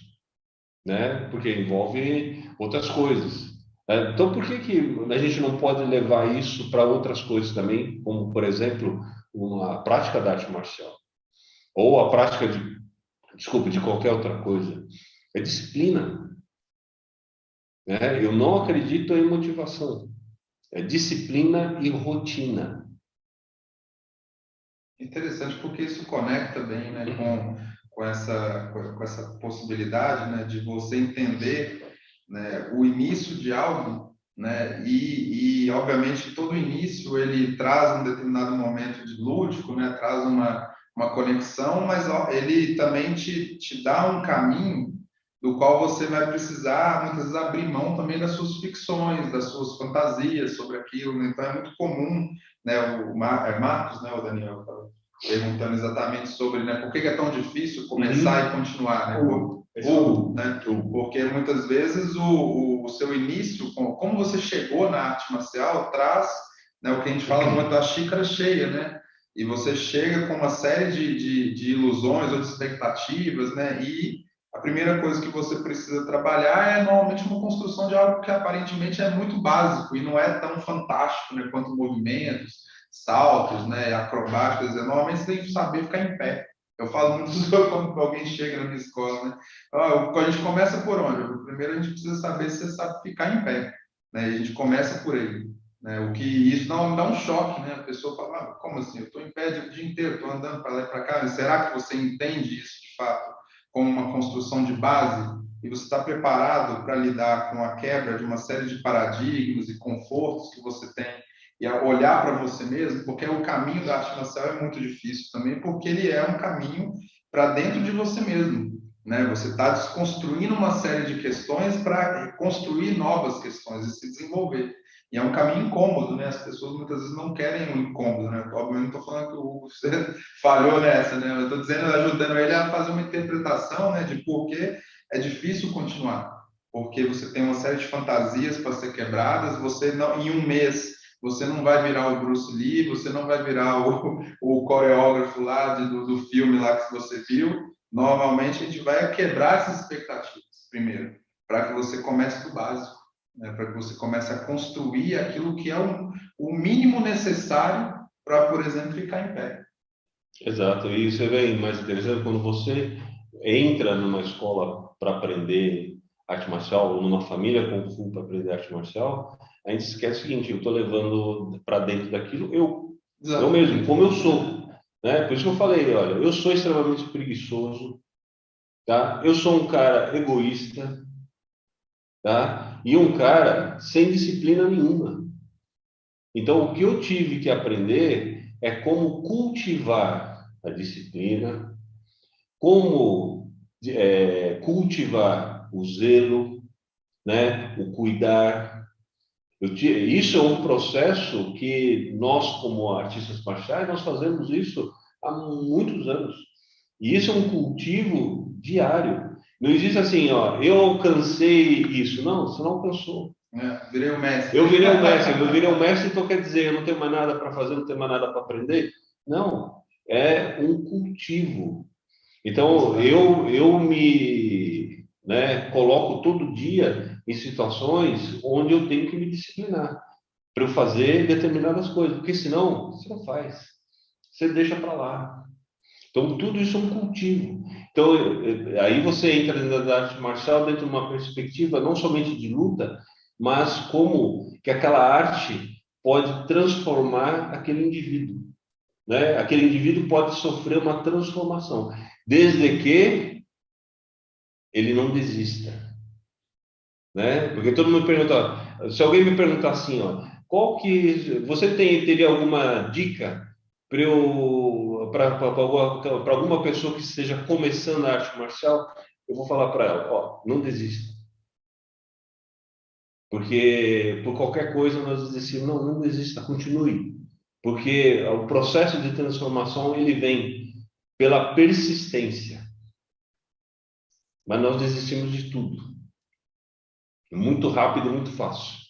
né? Porque envolve outras coisas. Então, por que a gente não pode levar isso para outras coisas também, como, por exemplo, uma prática da arte marcial? Ou a prática de qualquer outra coisa? É disciplina, né? Eu não acredito em motivação. É disciplina e rotina. Interessante, porque isso conecta bem, né, com essa possibilidade, né, de você entender, né, o início de algo, né, e obviamente todo início ele traz um determinado momento de lúdico, né, traz uma conexão, mas ele também te dá um caminho do qual você vai precisar muitas vezes abrir mão também das suas ficções, das suas fantasias sobre aquilo, né? Então é muito comum, né, Marcos, né, o Daniel perguntando exatamente sobre, né, por que é tão difícil começar e continuar, né? Né? Porque muitas vezes o seu início, como você chegou na arte marcial, traz, né, o que a gente fala muito da xícara cheia, né? E você chega com uma série de ilusões ou de expectativas, né? E a primeira coisa que você precisa trabalhar é normalmente uma construção de algo que aparentemente é muito básico e não é tão fantástico, né, quanto movimentos, saltos, né, acrobáticas. Normalmente você tem que saber ficar em pé. Eu falo muito sobre quando alguém chega na minha escola, né? A gente começa por onde? Primeiro a gente precisa saber se você sabe ficar em pé, né? E a gente começa por aí, né? O que isso dá um choque, né? A pessoa fala, ah, como assim? Eu estou em pé o dia inteiro, estou andando para lá e para cá. Será que você entende isso de fato como uma construção de base? E você está preparado para lidar com a quebra de uma série de paradigmas e confortos que você tem e a olhar para você mesmo, porque o caminho da arte marcial é muito difícil também, porque ele é um caminho para dentro de você mesmo, né? Você está desconstruindo uma série de questões para construir novas questões e se desenvolver. E é um caminho incômodo, né? As pessoas muitas vezes não querem um incômodo, né? Obviamente não estou falando que o Hugo falhou nessa, né? Eu estou dizendo, ajudando ele a fazer uma interpretação, né, de por que é difícil continuar. Porque você tem uma série de fantasias para ser quebradas, você não, em um mês você não vai virar o Bruce Lee, você não vai virar o coreógrafo lá do filme lá que você viu. Normalmente a gente vai quebrar essas expectativas primeiro, para que você comece do básico, né? Para que você comece a construir aquilo que é o mínimo necessário para, por exemplo, ficar em pé. Exato, e isso é bem mais interessante quando você entra numa escola para aprender arte marcial, ou numa família Kung Fu para aprender arte marcial, a gente esquece o seguinte, eu estou levando para dentro daquilo eu mesmo, como eu sou, né? Por isso que eu falei, olha, eu sou extremamente preguiçoso, tá? Eu sou um cara egoísta, tá? E um cara sem disciplina nenhuma. Então, o que eu tive que aprender é como cultivar a disciplina, como cultivar o zelo, né? O cuidar. Isso é um processo que nós, como artistas marciais, nós fazemos isso há muitos anos. E isso é um cultivo diário. Não existe assim, ó, eu alcancei isso. Não, você não alcançou. Virei o mestre. Eu virei um mestre, então quer dizer, eu não tenho mais nada para fazer, não tenho mais nada para aprender? Não, é um cultivo. Então, eu me, né, coloco todo dia em situações onde eu tenho que me disciplinar para eu fazer determinadas coisas, porque senão você não faz, você deixa para lá. Então, tudo isso é um cultivo. Então, aí você entra dentro da arte marcial dentro de uma perspectiva não somente de luta, mas como que aquela arte pode transformar aquele indivíduo, né? Aquele indivíduo pode sofrer uma transformação. desde que ele não desista, né? Porque todo mundo pergunta, se alguém me perguntar assim, ó, você teria alguma dica para alguma pessoa que esteja começando a arte marcial? Eu vou falar para ela, ó, não desista. Porque por qualquer coisa nós dizemos, não desista, continue. Porque o processo de transformação, ele vem pela persistência. Mas nós desistimos de tudo. Muito rápido, muito fácil.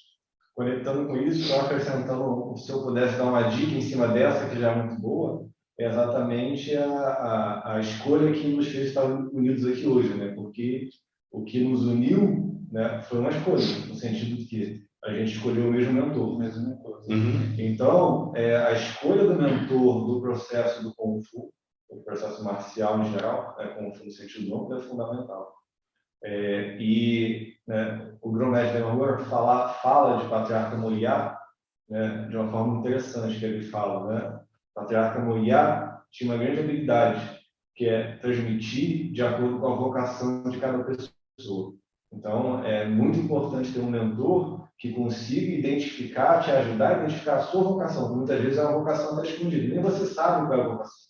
Conectando com isso, só acrescentando, se eu pudesse dar uma dica em cima dessa, que já é muito boa, é exatamente a escolha que nos fez estar unidos aqui hoje, né? Porque o que nos uniu, né, foi uma escolha, no sentido de que a gente escolheu o mesmo mentor. Uhum. Então, a escolha do mentor do processo do Kung Fu, o processo marcial em geral, Kung Fu no sentido amplo, é fundamental. Né, o Grão-Mestre Demahur fala de Patriarca Moriá, né, de uma forma interessante que ele fala, né? Patriarca Moriá tinha uma grande habilidade, que é transmitir de acordo com a vocação de cada pessoa. Então, é muito importante ter um mentor que consiga identificar, te ajudar a identificar a sua vocação, porque muitas vezes é uma vocação está escondida, nem você sabe qual é a vocação.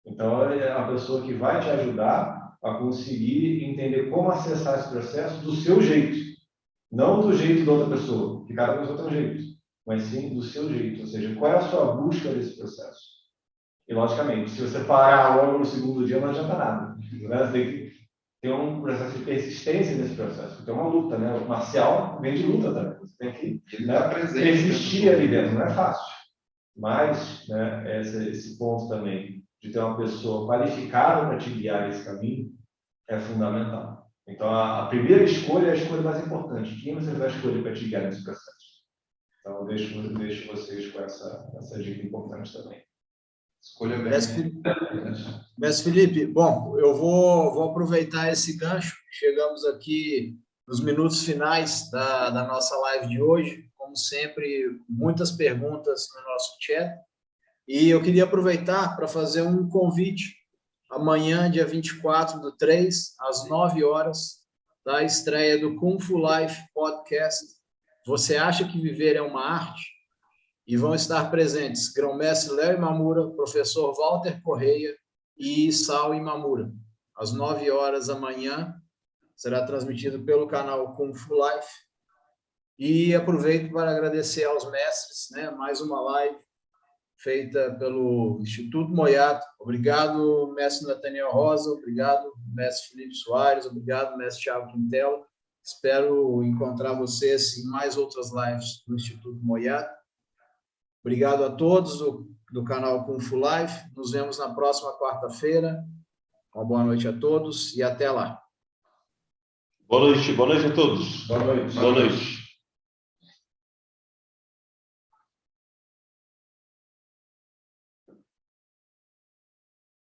Então, é a pessoa que vai te ajudar a conseguir entender como acessar esse processo do seu jeito, não do jeito da outra pessoa, que cada pessoa tem um jeito, mas sim do seu jeito, ou seja, qual é a sua busca desse processo. E, logicamente, se você parar logo no segundo dia, não adianta nada. Né? Você tem que ter um processo de persistência nesse processo, porque é uma luta, né? O marcial vem de luta também. Você tem que, né, resistir ali dentro, não é fácil. Mas, né, esse ponto também de ter uma pessoa qualificada para te guiar nesse caminho é fundamental. Então, a primeira escolha é a escolha mais importante. Quem você vai escolher para te guiar nesse processo? Então, eu deixo vocês com essa dica importante também. Escolha bem. Mestre Felipe, bom, eu vou aproveitar esse gancho. Chegamos aqui nos minutos finais da nossa live de hoje. Como sempre, muitas perguntas no nosso chat. E eu queria aproveitar para fazer um convite. Amanhã, dia 24/3, às 9 horas, da estreia do Kung Fu Life Podcast. Você acha que viver é uma arte? E vão estar presentes Grão-Mestre Léo Imamura, professor Walter Correia e Isao Imamura. Às 9 horas da manhã, será transmitido pelo canal Kung Fu Life. E aproveito para agradecer aos mestres, né? Mais uma live feita pelo Instituto Moyato. Obrigado, mestre Nathaniel Rosa, obrigado, mestre Felipe Soares, obrigado, mestre Thiago Quintela. Espero encontrar vocês em mais outras lives do Instituto Moyato. Obrigado a todos do canal Kung Fu Life. Nos vemos na próxima quarta-feira. Uma boa noite a todos e até lá. Boa noite a todos. Boa noite. Boa noite.